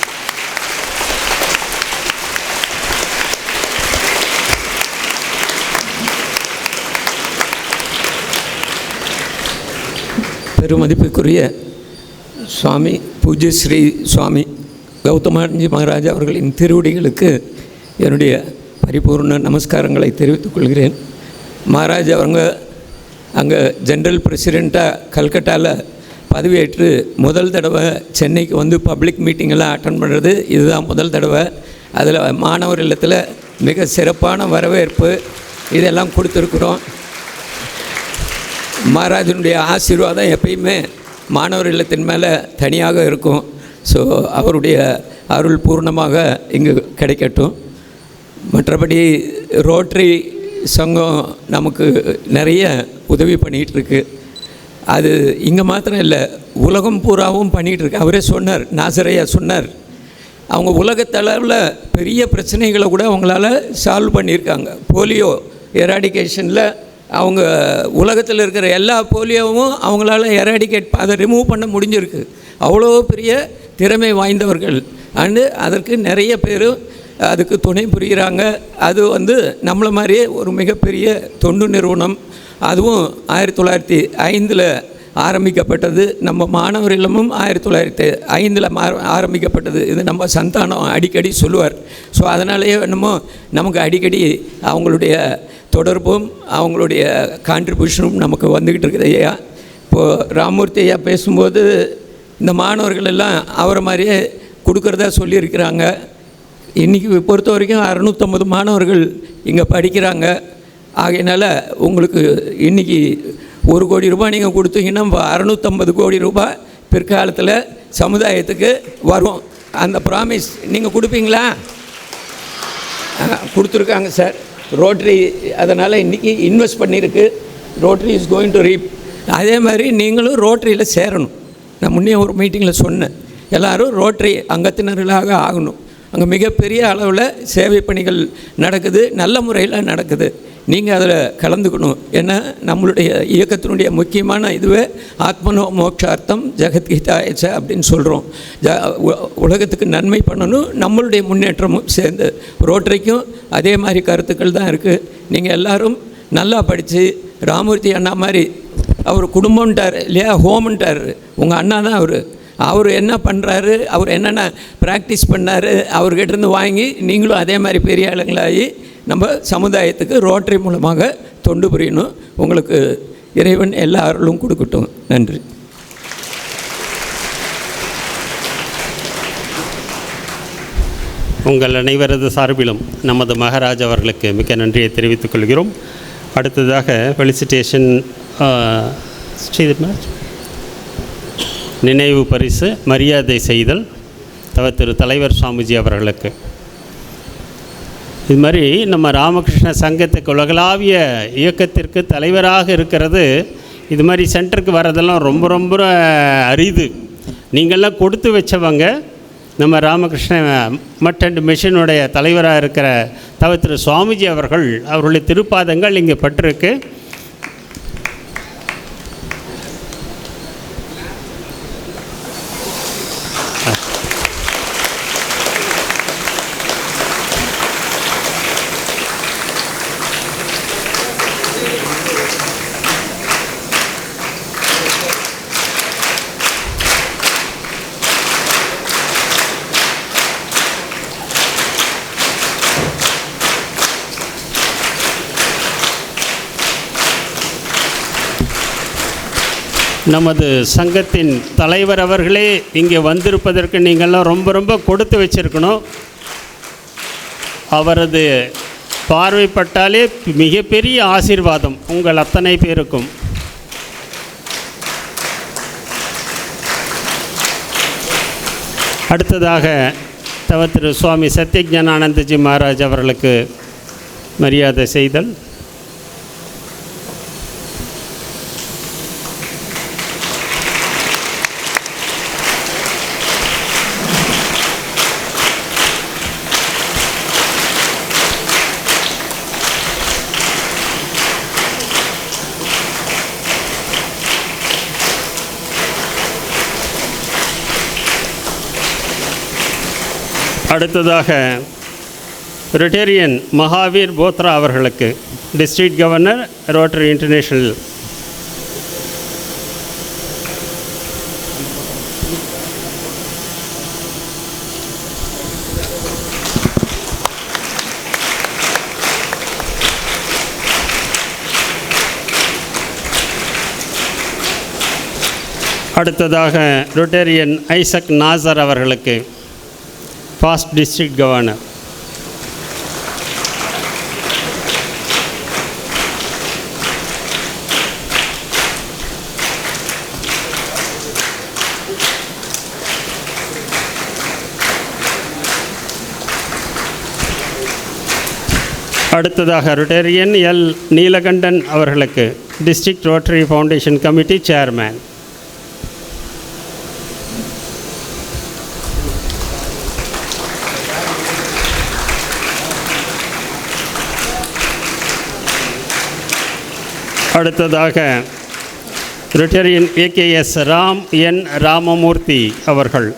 பெருமதிப்புக்குரிய சுவாமி பூஜ்ய ஸ்ரீ சுவாமி கௌதமானந்தி மகாராஜ் அவர்களின் திருவடிகளுக்கு என்னுடைய பரிபூர்ண நமஸ்காரங்களை தெரிவித்துக் கொள்கிறேன். மகாராஜ் அவங்க அங்கே ஜென்ரல் பிரசிடெண்ட்டாக கல்கட்டாவில் பதவியேற்று முதல் தடவை சென்னைக்கு வந்து பப்ளிக் மீட்டிங்கெல்லாம் அட்டன் பண்ணுறது இதுதான் முதல் தடவை. அதில் மாணவர் இல்லத்தில் மிக சிறப்பான வரவேற்பு இதெல்லாம் கொடுத்துருக்குறோம். மகாராஜனுடைய ஆசீர்வாதம் எப்பயுமே மாணவர் இல்லத்தின் மேலே தனியாக இருக்கும். ஸோ அவருடைய அருள் பூர்ணமாக இங்கு கிடைக்கட்டும். மற்றபடி ரோட்டரி சங்கம் நமக்கு நிறைய உதவி பண்ணிகிட்ருக்கு. அது இங்கே மாத்திரம் இல்லை, உலகம் பூராவும் பண்ணிகிட்ருக்கு. அவரே சொன்னார், நாசரையா சொன்னார், அவங்க உலகத்தளவில் பெரிய பிரச்சனைகளை கூட அவங்களால சால்வ் பண்ணியிருக்காங்க. போலியோ எராடிகேஷனில் அவங்க உலகத்தில் இருக்கிற எல்லா போலியோவும் அவங்களால எராடிகேட் அதை ரிமூவ் பண்ண முடிஞ்சிருக்கு. அவ்வளோ பெரிய திறமை வாய்ந்தவர்கள். அண்டு அதற்கு நிறைய பேர் அதுக்கு துணை புரிகிறாங்க. அது வந்து நம்மளை மாதிரியே ஒரு மிகப்பெரிய தொண்டு நிறுவனம். அதுவும் 1905 ஆரம்பிக்கப்பட்டது. நம்ம மாணவர் இல்லமும் 1905 ஆரம்பிக்கப்பட்டது. இது நம்ம சந்தானம் அடிக்கடி சொல்லுவார். ஸோ அதனாலேயே என்னமோ நமக்கு அடிக்கடி அவங்களுடைய தொடர்பும் அவங்களுடைய கான்ட்ரிபியூஷனும் நமக்கு வந்துக்கிட்டு இருக்குது. ஐயா இப்போது ராமமூர்த்தி ஐயா பேசும்போது இந்த மாணவர்கள் எல்லாம் அவரை மாதிரியே கொடுக்குறதா சொல்லியிருக்கிறாங்க. இன்றைக்கி பொறுத்த வரைக்கும் 650 மாணவர்கள் இங்கே படிக்கிறாங்க. ஆகையினால உங்களுக்கு இன்றைக்கி 1 கோடி ரூபாய் நீங்கள் கொடுத்தீங்கன்னா 650 கோடி ரூபாய் பிற்காலத்தில் சமுதாயத்துக்கு வரும். அந்த ப்ராமிஸ் நீங்கள் கொடுப்பீங்களா? கொடுத்துருக்காங்க சார் ரோட்டரி. அதனால் இன்றைக்கி இன்வெஸ்ட் பண்ணியிருக்கு. Rotary is going to ரீப். அதே மாதிரி நீங்களும் ரோட்டரியில் சேரணும். நான் முன்னே ஒரு மீட்டிங்கில் சொன்னேன், எல்லோரும் ரோட்டரி அங்கத்தினர்களாக ஆகணும். அங்கே மிகப்பெரிய அளவில் சேவை பணிகள் நடக்குது, நல்ல முறையில் நடக்குது. நீங்கள் அதில் கலந்துக்கணும். ஏன்னா நம்மளுடைய இயக்கத்தினுடைய முக்கியமான இதுவே ஆத்மனோ மோட்சார்த்தம் ஜெகத்கீதாயச்ச அப்படின்னு சொல்கிறோம். உலகத்துக்கு நன்மை பண்ணணும், நம்மளுடைய முன்னேற்றமும் சேர்ந்து. ரோட்டரிக்கும் அதே மாதிரி கருத்துக்கள் தான் இருக்குது. நீங்கள் எல்லோரும் நல்லா படித்து ராமமூர்த்தி அண்ணா மாதிரி அவர் குடும்பம்ன்ட்டார் இல்லையா, ஹோம்ன்ட்டார். உங்கள் அண்ணா தான் அவர் என்ன பண்ணுறாரு, அவர் என்னென்ன ப்ராக்டிஸ் பண்ணார், அவர்கிட்டருந்து வாங்கி நீங்களும் அதே மாதிரி பெரிய ஆளுங்களாகி நம்ம சமுதாயத்துக்கு ரோட்டரி மூலமாக தொண்டு புரியணும். உங்களுக்கு இறைவன் எல்லா அருளும் கொடுக்கட்டும். நன்றி.
உங்கள் அனைவரது சார்பிலும் நமது மகாராஜ் அவர்களுக்கு மிக்க நன்றியை தெரிவித்துக் கொள்கிறோம். அடுத்ததாக ஃபெலிசிட்டேஷன் நினைவு பரிசு மரியாதை செய்தல் திரு தலைவர் சுவாமிஜி அவர்களுக்கு. இது மாதிரி நம்ம ராமகிருஷ்ண சங்கத்துக்கு உலகளாவிய இயக்கத்திற்கு தலைவராக இருக்கிறது, இது மாதிரி சென்டருக்கு வர்றதெல்லாம் ரொம்ப ரொம்ப அரிது. நீங்கள்லாம் கொடுத்து வச்சவங்க. நம்ம ராமகிருஷ்ண மட் அண்ட் மிஷனுடைய தலைவராக இருக்கிற திரு சுவாமிஜி அவர்களுடைய திருப்பாதங்கள் இங்கே பட்டிருக்கு. நமது சங்கத்தின் தலைவர் அவர்களே இங்கே வந்திருப்பதற்கு நீங்கள்லாம் ரொம்ப ரொம்ப கொடுத்து வச்சிருக்கணும். அவரது பார்வைப்பட்டாலே மிகப்பெரிய ஆசீர்வாதம் உங்கள் அத்தனை பேருக்கும். அடுத்ததாக திரு சுவாமி சத்யஞானானந்தஜி மகாராஜ் அவர்களுக்கு மரியாதை செய்தல். அடுத்ததாக ரொட்டேரியன் மகாவீர் போத்ரா அவர்களுக்கு டிஸ்ட்ரிக்ட் கவர்னர் ரோட்டரி இன்டர்நேஷ்னல். அடுத்ததாக ரொட்டேரியன் ஐசக் நாசர் அவர்களுக்கு பாஸ்ட் டிஸ்ட்ரிக்ட் கவர்னர். அடுத்ததாக ரொட்டேரியன் எல் நீலகண்டன் அவர்களுக்கு district Rotary Foundation committee chairman. அடுத்ததாக ரொட்டேரியன் ஏகேஎஸ் ராம் என் ராமமூர்த்தி அவர்கள்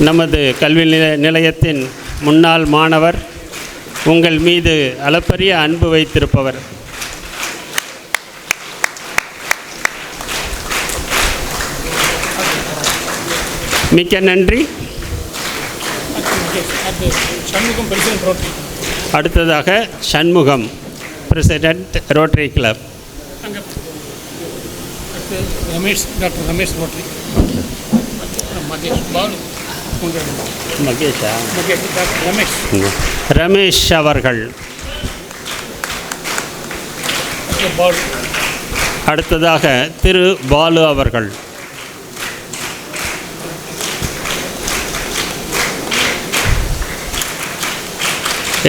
நமது கல்வி நிலையத்தின் முன்னாள் மாணவர், உங்கள் மீது அளப்பரிய அன்பு வைத்திருப்பவர். மிக்க நன்றி. அடுத்ததாக Shanmugam president rotary club.
Doctor Ramesh rotary.
Ramesh அவர்கள். அடுத்ததாக திரு பாலு அவர்கள்.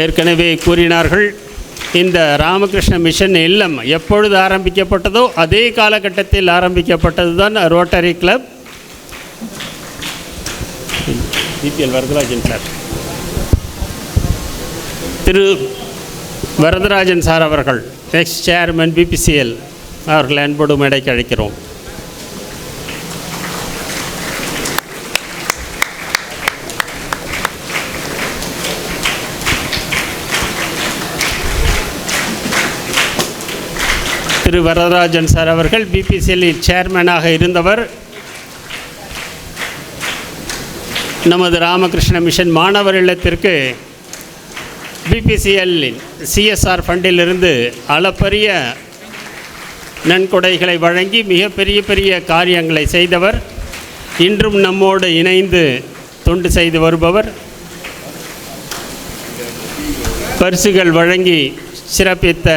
ஏற்கனவே கூறினார்கள், இந்த ராமகிருஷ்ண மிஷன் இல்லம் எப்பொழுது ஆரம்பிக்கப்பட்டதோ அதே காலகட்டத்தில் ஆரம்பிக்கப்பட்டது தான் Rotary Club. BPL Varadarajan sir, Thiru Varadarajan sir அவர்கள் எக்ஸ் சேர்மன் பிபிசிஎல் அவர்கள் அன்போடு மேடைக்கு அழைக்கிறோம். திரு வரதராஜன் சார் அவர்கள் பிபிசிஎல்லின் சேர்மனாக இருந்தவர். நமது ராமகிருஷ்ண மிஷன் மாணவர் இல்லத்திற்கு பிபிசிஎல்லின் சிஎஸ்ஆர் ஃபண்டிலிருந்து அளப்பரிய நன்கொடைகளை வழங்கி மிகப்பெரிய பெரிய காரியங்களை செய்தவர். இன்றும் நம்மோடு இணைந்து தொண்டு செய்து வருபவர். பரிசுகள் வழங்கி சிறப்பித்த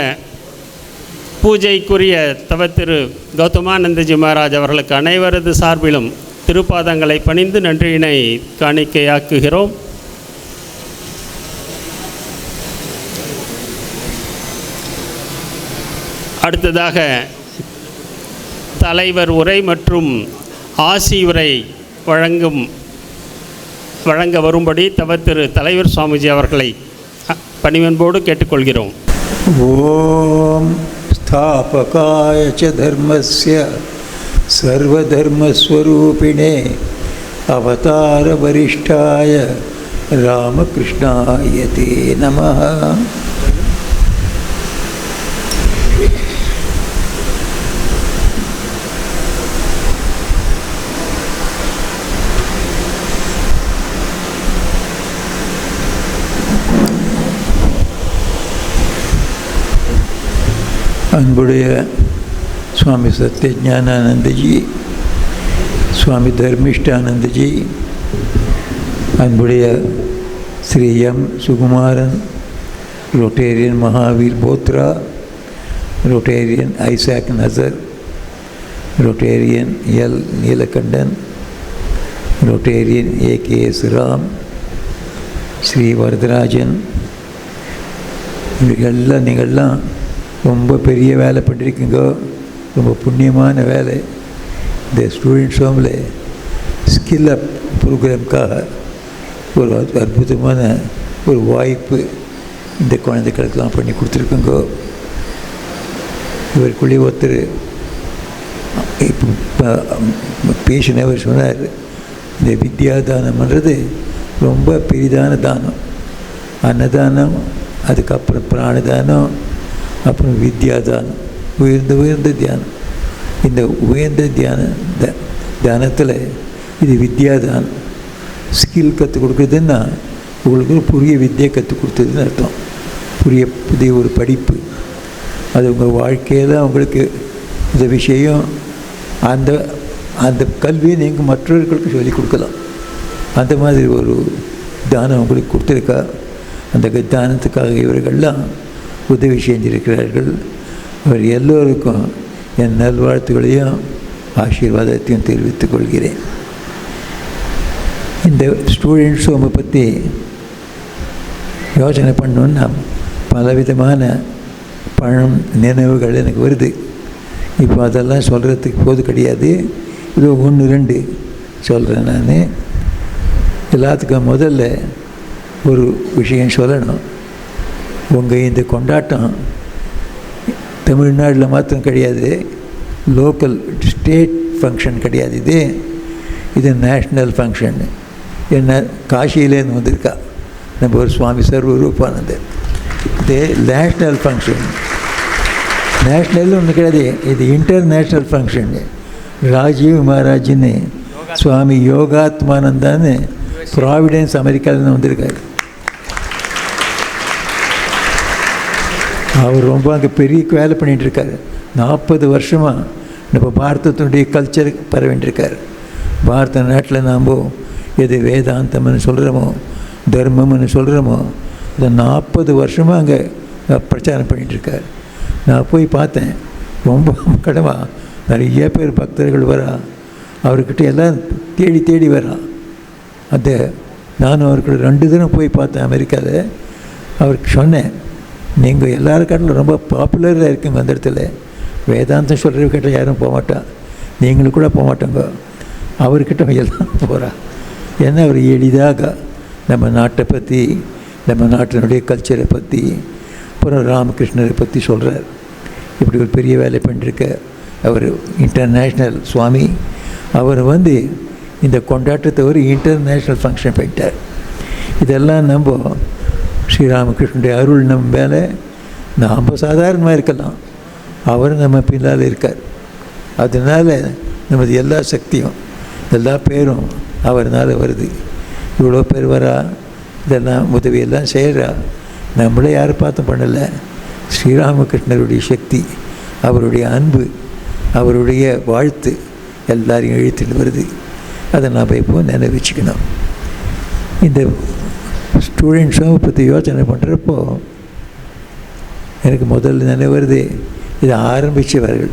பூஜைக்குரிய தவத்திரு கௌதமானந்தஜி மகாராஜ் அவர்களுக்கு அனைவரது சார்பிலும் திருப்பாதங்களை பணிந்து நன்றியினை காணிக்கையாக்குகிறோம். அடுத்ததாக தலைவர் உரை மற்றும் ஆசி உரை வழங்க வரும்படி தவத்திரு தலைவர் சுவாமிஜி அவர்களை பணிவன்போடு கேட்டுக்கொள்கிறோம்.
ஓம் ஸ்தாபகாய ச தர்மஸ்ய சர்வதர்மஸ்வரூபிணே அவதார வரிஷ்டாய ராமகிருஷ்ணாய தே நமः. அன்புடைய சுவாமி சத்யஞானானந்தஜி, சுவாமி தர்மிஷ்டானந்தஜி, அன்புடைய Shri M Sukumaran, Rotarian Mahavir Bothra, Rotarian Isaac Nasar, Rotarian L Neelakandan, Rotarian AKS Ram, Shri Varadarajan, இவர்களெல்லாம் நீங்கள்லாம் ரொம்ப பெரிய வேலை பண்ணியிருக்கீங்க. ரொம்ப புண்ணியமான வேலை. இந்த ஸ்டூடெண்ட்ஸ் ஹோமில் ஸ்கில் அப் ப்ரோக்ராமுக்காக ஒரு அற்புதமான ஒரு வாய்ப்பு இந்த குழந்தைகளுக்கெல்லாம் பண்ணி கொடுத்துருக்குங்க. இவருக்குள்ளே ஒருத்தர் இப்போ பேசினவர் சொன்னார், இந்த வித்யாதானம் பண்ணுறது ரொம்ப பெரிதான தானம். அன்னதானம், அதுக்கப்புறம் பிராணதானம், அப்புறம் வித்யாதானம், உயர்ந்த தியானம். இந்த உயர்ந்த தியானத்தில் இது வித்யாதானம். ஸ்கில் கற்றுக் கொடுக்குறதுன்னா உங்களுக்கு ஒரு புதிய வித்தியை கற்றுக் கொடுத்ததுன்னு அர்த்தம். புதிய ஒரு படிப்பு. அது உங்கள் வாழ்க்கையில் உங்களுக்கு இந்த விஷயம் அந்த அந்த கல்வியை நீங்கள் மற்றவர்களுக்கு சொல்லிக் கொடுக்கலாம். அந்த மாதிரி ஒரு தானம் உங்களுக்கு கொடுத்துருக்கா. அந்த தானத்துக்காக இவர்கள்லாம் உதவி செஞ்சிருக்கிறார்கள். அவர் எல்லோருக்கும் என் நல்வாழ்த்துக்களையும் ஆசீர்வாதத்தையும் தெரிவித்துக் கொள்கிறேன். இந்த ஸ்டூடெண்ட்ஸ் ஹோமை பற்றி யோசனை பண்ணோன்னா பலவிதமான நினைவுகள் எனக்கு வருது. இப்போ அதெல்லாம் சொல்கிறதுக்கு போது கிடையாது. இது 1-2 சொல்கிறேன். நான் எல்லாத்துக்கும் முதல்ல ஒரு விஷயம் சொல்லணும். உங்கள் இந்த கொண்டாட்டம் தமிழ்நாட்டில் மாத்திரம் கிடையாது, லோக்கல் ஸ்டேட் ஃபங்க்ஷன் கிடையாது. இது நேஷ்னல் ஃபங்க்ஷன். என்ன காஷியிலேருந்து வந்திருக்கா நம்ம ஒரு சுவாமி சர்வரூபானந்தர். இது நேஷ்னல் ஃபங்க்ஷன். நேஷ்னல் ஒன்று கிடையாது, இது இன்டர்நேஷ்னல் ஃபங்க்ஷன். ராஜீவ் மகாராஜின்னு சுவாமி யோகாத்மானந்தான்னு ப்ராவிடன்ஸ் அமெரிக்காவிலேருந்து வந்திருக்காரு. அவர் ரொம்ப அங்கே பெரிய வேலை பண்ணிகிட்ருக்காரு. 40 வருஷமாக நம்ம பாரதத்தினுடைய கல்ச்சர் பரவிட்டுருக்கார். பாரத நாட்டில் நாம் எது வேதாந்தம்னு சொல்கிறோமோ, தர்மம்னு சொல்கிறோமோ, இந்த 40 வருஷமாக அங்கே பிரச்சாரம் பண்ணிகிட்ருக்கார். நான் போய் பார்த்தேன். ரொம்ப கடமாக நிறைய பேர் பக்தர்கள் வரா. அவர்கிட்ட எல்லாம் தேடி வரா. அதை நானும் அவர்கிட்ட 2 தினம் போய் பார்த்தேன் அமெரிக்காவில். அவருக்கு சொன்னேன், நீங்கள் எல்லாருக்காட்டிலும் ரொம்ப பாப்புலராக இருக்குங்க அந்த இடத்துல. வேதாந்தம் சொல்கிறவர்கிட்ட யாரும் போக மாட்டா, நீங்களும் கூட போக மாட்டாங்க. அவர்கிட்ட எல்லாம் போகிறா. ஏன்னா அவர் எளிதாக நம்ம நாட்டை பற்றி, நம்ம நாட்டினுடைய கல்ச்சரை பற்றி, அப்புறம் ராமகிருஷ்ணரை பற்றி சொல்கிறார். இப்படி ஒரு பெரிய வேலை பண்ணிருக்க அவர் இன்டர்நேஷ்னல் சுவாமி. அவர் இந்த கொண்டாட்டத்தை ஒரு இன்டர்நேஷ்னல் ஃபங்க்ஷன் பண்ணிட்டார். இதெல்லாம் நம்ம ஸ்ரீராமகிருஷ்ணனுடைய அருள் நம்ம மேலே நாம் சாதாரணமாக இருக்கலாம், அவர் நம்ம பின்னால் இருக்கார். அதனால் நமது எல்லா சக்தியும் எல்லா பேரும் அவர்னால் வருது. இவ்வளோ பேர் வரா, இதெல்லாம் உதவியெல்லாம் செய்கிறா. நம்மளே யாரும் பார்த்தும் பண்ணலை. ஸ்ரீராமகிருஷ்ணருடைய சக்தி, அவருடைய அன்பு, அவருடைய வாழ்த்து எல்லாரையும் இழுத்துட்டு வருது. அதை நாம் இப்போ நினைவச்சுக்கணும். இந்த ஸ்டூடெண்ட்ஸும் பற்றி யோசனை பண்ணுறப்போ எனக்கு முதல்ல நினைவுறது இதை ஆரம்பித்தவர்கள்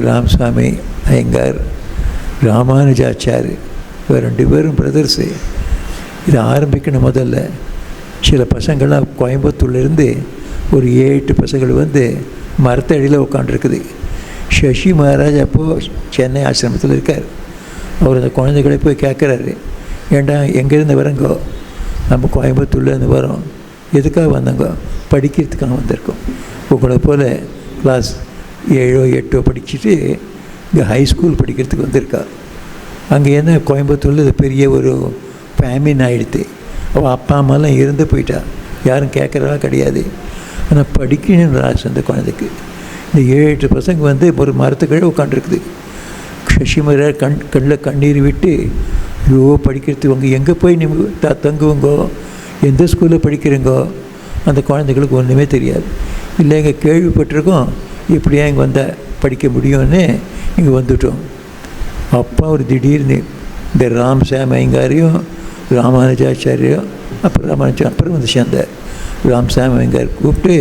ராமசாமி ஐயங்கார், ராமானுஜாச்சாரி, இவர் 2 பேரும் பிரதர்ஸு. இதை ஆரம்பிக்கணும். முதல்ல சில பசங்கள்லாம் கோயம்புத்தூர்லேருந்து ஒரு 7-8 பசங்கள் வந்து மரத்தடியில் உட்காண்டிருக்குது. சசி மகாராஜ் அப்போது சென்னை ஆசிரமத்தில் இருக்கார். அவர் அந்த குழந்தைகளை போய் கேட்குறாரு, ஏண்டா எங்கேருந்து வரங்கோ? நம்ம கோயம்புத்தூர்லேருந்து வரோம். எதுக்காக வந்தோங்க? படிக்கிறதுக்காக வந்திருக்கோம். உங்களை போல் கிளாஸ் 7ஓ 8ஓ படிச்சுட்டு இங்கே ஹை ஸ்கூல் படிக்கிறதுக்கு வந்திருக்கா. அங்கே என்ன கோயம்புத்தூரில் இது பெரிய ஒரு ஃபேமின் ஆகிடுது. அவள் அப்பா அம்மாலாம் இருந்து போயிட்டா, யாரும் கேட்குறவா கிடையாது. ஆனால் படிக்கணும்னு ஆசை அந்த குழந்தைக்கு. இந்த 7-8 பசங்க வந்து ஒரு மரத்துக்கீழே உட்காந்துருக்குது. சசிமரா கண்ணில் கண்ணீர் விட்டு, ஐயோ படிக்கிறதுக்கு உங்க எங்கே போய் நீங்கள் தங்குவங்கோ, எந்த ஸ்கூலில் படிக்கிறீங்கோ? அந்த குழந்தைகளுக்கு ஒன்றுமே தெரியாது. இல்லை இங்கே கேள்விப்பட்டிருக்கோம், இப்படியா இங்கே வந்தால் படிக்க முடியும்னு இங்கே வந்துட்டோம். அப்பா ஒரு திடீர்னு இந்த ராம்சாமி ஐயங்காரையும் ராமானுஜாச்சாரியும் அப்புறம் வந்து சேர்ந்தார். ராம்சாமி ஐயங்கார் கூப்பிட்டு,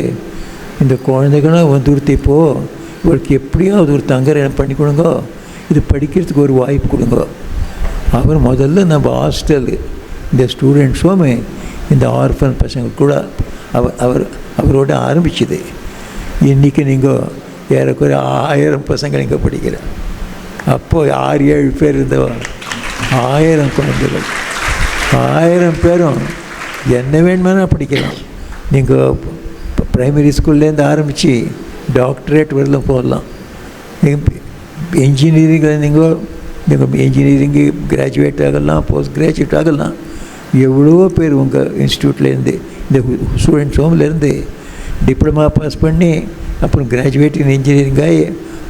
இந்த குழந்தைகளாம் வந்துடுத்து இப்போது இவருக்கு எப்படியாவது ஒரு தங்குற இடம் பண்ணி கொடுங்கோ, இது படிக்கிறதுக்கு ஒரு வாய்ப்பு கொடுங்கோ. அவர் முதல்ல நம்ம ஹாஸ்டலு இந்த ஸ்டூடெண்ட்ஸுமே இந்த ஆர்ஃபன் பசங்க கூட அவரோட ஆரம்பிச்சுது. இன்றைக்கி நீங்கள் ஏறக்குறைய 1000 பசங்க இங்கே படிக்கிறேன். அப்போது 6-7 பேர் இருந்தவன் 1000 குழந்தைகள். 1000 பேரும் என்ன வேணுமானா படிக்கலாம். நீங்கள் ப்ரைமரி ஸ்கூல்லேருந்து ஆரம்பித்து டாக்டரேட் வரலாம் போடலாம். இன்ஜினியரிங்கில் நீங்கள் இன்ஜினியரிங்கு கிராஜுவேட் ஆகலாம், போஸ்ட் கிராஜுவேட் ஆகலாம். எவ்வளோ பேர் உங்கள் இன்ஸ்டியூட்லேருந்து இந்த ஸ்டூடெண்ட்ஸ் ஹோம்லேருந்து டிப்ளமா பாஸ் பண்ணி அப்புறம் கிராஜுவேட் இன் இன்ஜினியரிங் ஆகி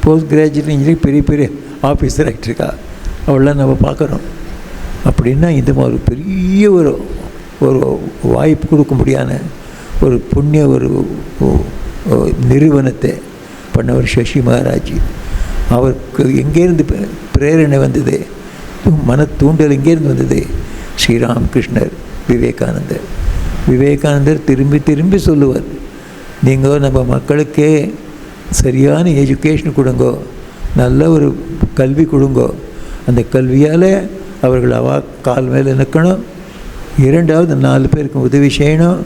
போஸ்ட் கிராஜுவேட் இன்ஜினியரிங் பெரிய பெரிய ஆஃபீஸர் ஆகிட்டுருக்கா. அவளெலாம் நம்ம பார்க்குறோம். அப்படின்னா இந்த மாதிரி பெரிய ஒரு வாய்ப்பு கொடுக்க முடியாத ஒரு புண்ணிய ஒரு நிறுவனத்தை பண்ணவர் சசி மகாராஜ். அவருக்கு எங்கேருந்து பிரேரணை வந்தது, மன தூண்டல் எங்கேருந்து வந்தது? ஸ்ரீராமகிருஷ்ணர், விவேகானந்தர் திரும்பி திரும்பி சொல்லுவார், நீங்கள் நம்ம மக்களுக்கே சரியான எஜுகேஷன் கொடுங்கோ, நல்ல ஒரு கல்வி கொடுங்கோ. அந்த கல்வியால் அவர்கள் கால் மேலே நிற்கணும். 2வது 4 பேருக்கு உதவி செய்யணும்.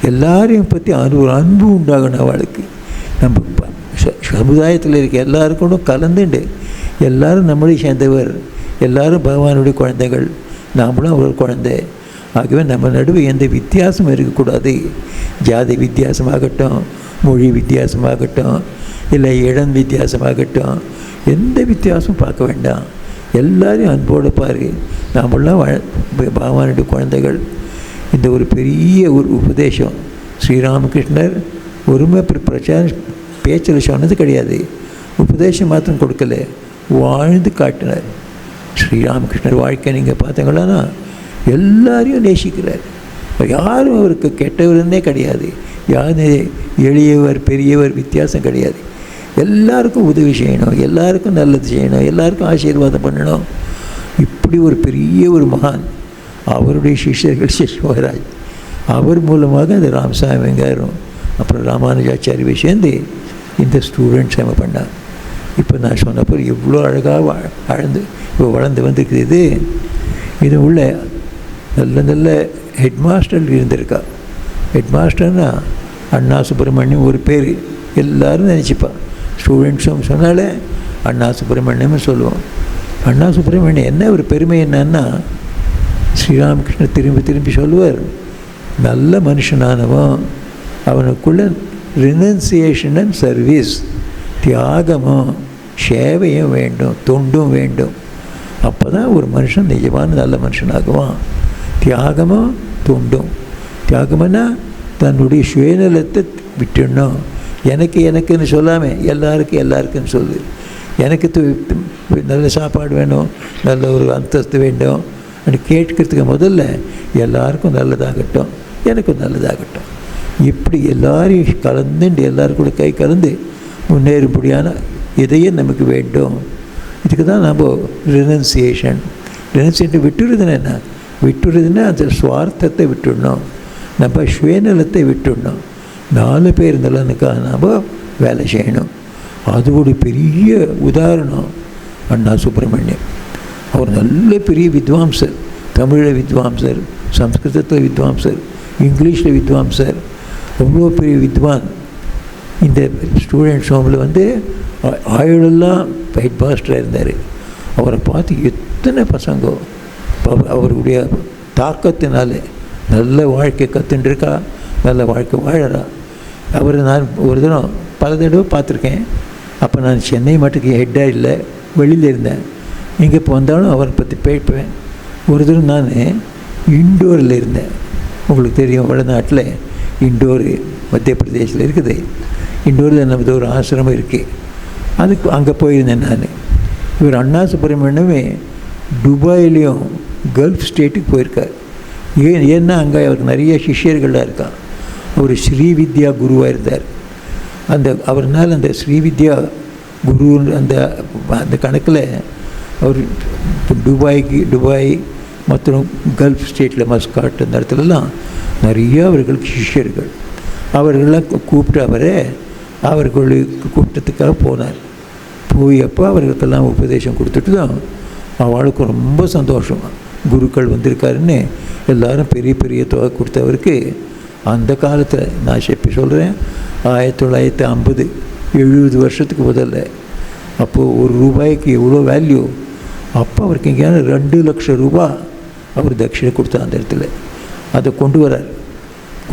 எல்லாரையும் பற்றி ஒரு அன்பு உண்டாகணும் அவளுக்கு. நம்ம சமுதாயத்தில் இருக்க எல்லாருக்கும் கலந்துண்டு எல்லோரும் நம்மளை சேர்ந்தவர், எல்லோரும் பகவானுடைய குழந்தைகள், நாமளும் ஒரு குழந்தை. ஆகவே நம்ம நடுவே எந்த வித்தியாசமும் இருக்கக்கூடாது. ஜாதி வித்தியாசமாகட்டும், மொழி வித்தியாசமாகட்டும், இல்லை இடம் வித்தியாசமாகட்டும், எந்த வித்தியாசமும் பார்க்க வேண்டாம். எல்லாரையும் அன்போடு பாரு. நாமெல்லாம் பகவானுடைய குழந்தைகள். இந்த ஒரு பெரிய ஒரு உபதேசம் ஸ்ரீராமகிருஷ்ணர் ஒருமை பிரச்சாரம் பேச்சில் சொன்னது கிடையாது, உபதேசம் மாத்திரம் கொடுக்கல, வாழ்ந்து காட்டினார். ஸ்ரீராமகிருஷ்ணர் வாழ்க்கை நீங்கள் பார்த்தீங்களான்னா எல்லாரையும் நேசிக்கிறார். யாரும் அவருக்கு கெட்டவருன்னே கிடையாது. யாரும் எளியவர் பெரியவர் வித்தியாசம் கிடையாது. எல்லாருக்கும் உதவி செய்யணும், எல்லாருக்கும் நல்லது செய்யணும், எல்லாருக்கும் ஆசீர்வாதம் பண்ணணும். இப்படி ஒரு பெரிய ஒரு மகான். அவருடைய சிஷ்யர்கள் சசி மகாராஜ். அவர் மூலமாக அந்த ராமசாமி ஐயங்காரும் அப்புறம் ராமானுஜாச்சாரியை சேர்ந்து இந்த ஸ்டூடெண்ட்ஸ் நம்ம பண்ணார். இப்போ நான் சொன்னப்போ எவ்வளோ அழகாக இப்போ வளர்ந்து வந்துருக்குது. இது உள்ள நல்ல நல்ல ஹெட் மாஸ்டர் இருந்திருக்கா. ஹெட் மாஸ்டர்னா அண்ணா சுப்பிரமணியம் ஒரு பேர் எல்லோரும் நினச்சிப்பான். ஸ்டூடெண்ட்ஸும் சொன்னாலே அண்ணா சுப்பிரமணியம்னு சொல்லுவோம். அண்ணா சுப்பிரமணியம் என்ன ஒரு பெருமை என்னன்னா, ஸ்ரீராமகிருஷ்ணர் திரும்பி திரும்பி சொல்லுவார், நல்ல மனுஷனானவன் அவனுக்குள்ள ரினன்சியேஷன் அண்ட் சர்வீஸ், தியாகமும் சேவையும் வேண்டும், தொண்டும் வேண்டும். அப்போ தான் ஒரு மனுஷன் நிஜமான நல்ல மனுஷனாகுவான். தியாகமும் தொண்டும். தியாகம்னா தன்னுடைய சுயநலத்தை விட்டுடணும். எனக்குன்னு சொல்லாமல் எல்லாருக்குன்னு சொல்லு. எனக்கு நல்ல சாப்பாடு வேணும், நல்ல ஒரு அந்தஸ்து வேண்டும் அப்படி கேட்கறதுக்கு முதல்ல எல்லாருக்கும் நல்லதாகட்டும், எனக்கும் நல்லதாகட்டும். இப்படி எல்லாரையும் கலந்துண்டு எல்லாரும் கூட கை கலந்து முன்னேறும்படியான இதையே நமக்கு வேண்டும். இதுக்கு தான் நம்ம ரினன்சியேஷன் விட்டுடுதுன்னா என்ன? விட்டுடுதுன்னா அந்த சுவார்த்தத்தை விட்டுடணும், நம்ம சுயநலத்தை விட்டுடணும். 4 பேர் நலனுக்காக நாம் வேலை செய்யணும். அது ஒரு பெரிய உதாரணம் அண்ணா சுப்பிரமணியம். அவர் நல்ல பெரிய வித்வாம்சர், தமிழில் வித்வாம்சர், சம்ஸ்கிருதத்தில் வித்வாம்சர், இங்கிலீஷில் வித்வாம்சர், அவ்வளோ பெரிய வித்வான். இந்த ஸ்டூடெண்ட்ஸ் ஹோமில் வந்து ஆயுளெல்லாம் ஹெட் மாஸ்டராக இருந்தார். அவரை பார்த்து எத்தனை பசங்க அவருடைய தாக்கத்தினால நல்ல வாழ்க்கை கற்றுட்டுருக்கா, நல்ல வாழ்க்கை வாழறா. அவரை நான் ஒரு தினம் பல தடவை பார்த்துருக்கேன். அப்போ நான் சென்னை மட்டுக்கு ஹெட்டாக இல்லை, வெளியில் இருந்தேன். எங்கே இப்போ வந்தாலும் அவரை பற்றி பேசுவேன். ஒரு தினம் நான் இண்டோரில் இருந்தேன். உங்களுக்கு தெரியும், வடநாட்டில் இண்டோரு மத்திய பிரதேசில் இருக்குது. இண்டோரில் நமது ஒரு ஆசிரமம் இருக்குது. அதுக்கு அங்கே போயிருந்தேன் நான். இவர் அண்ணா சுப்பிரமணியமே துபாயிலையும் கல்ஃப் ஸ்டேட்டுக்கு போயிருக்கார். ஏன்னா அங்கே அவருக்கு நிறைய சிஷ்யர்களாக இருக்கா. அவர் ஸ்ரீவித்யா குருவாக இருந்தார். அவர்னால் அந்த ஸ்ரீவித்யா குரு அந்த கணக்கில் அவர் துபாய் மற்றும் கல்ஃப் ஸ்டேட்டில் மஸ்காட் அந்த இடத்துலலாம் நிறைய அவர்களுக்கு சிஷ்யர்கள். அவர்களெலாம் கூப்பிட்டு அவர்களுக்கு கூட்டத்துக்காக போனார். போயப்போ அவர்களுக்கெல்லாம் உபதேசம் கொடுத்துட்டு தான் அவளுக்கு ரொம்ப சந்தோஷம். குருக்கள் வந்திருக்காருன்னு எல்லோரும் பெரிய பெரிய தொகை கொடுத்தவருக்கு அந்த காலத்தில் நான் இப்போ சொல்கிறேன் 1950 70 வருஷத்துக்கு முதல்ல அப்போது ஒரு ரூபாய்க்கு எவ்வளோ வேல்யூ. அப்போ அவருக்கு எங்கேயான 2 லட்சம் ரூபா அவர் தட்சிணை கொடுத்தா அந்த இடத்துல. அதை கொண்டு வரார்.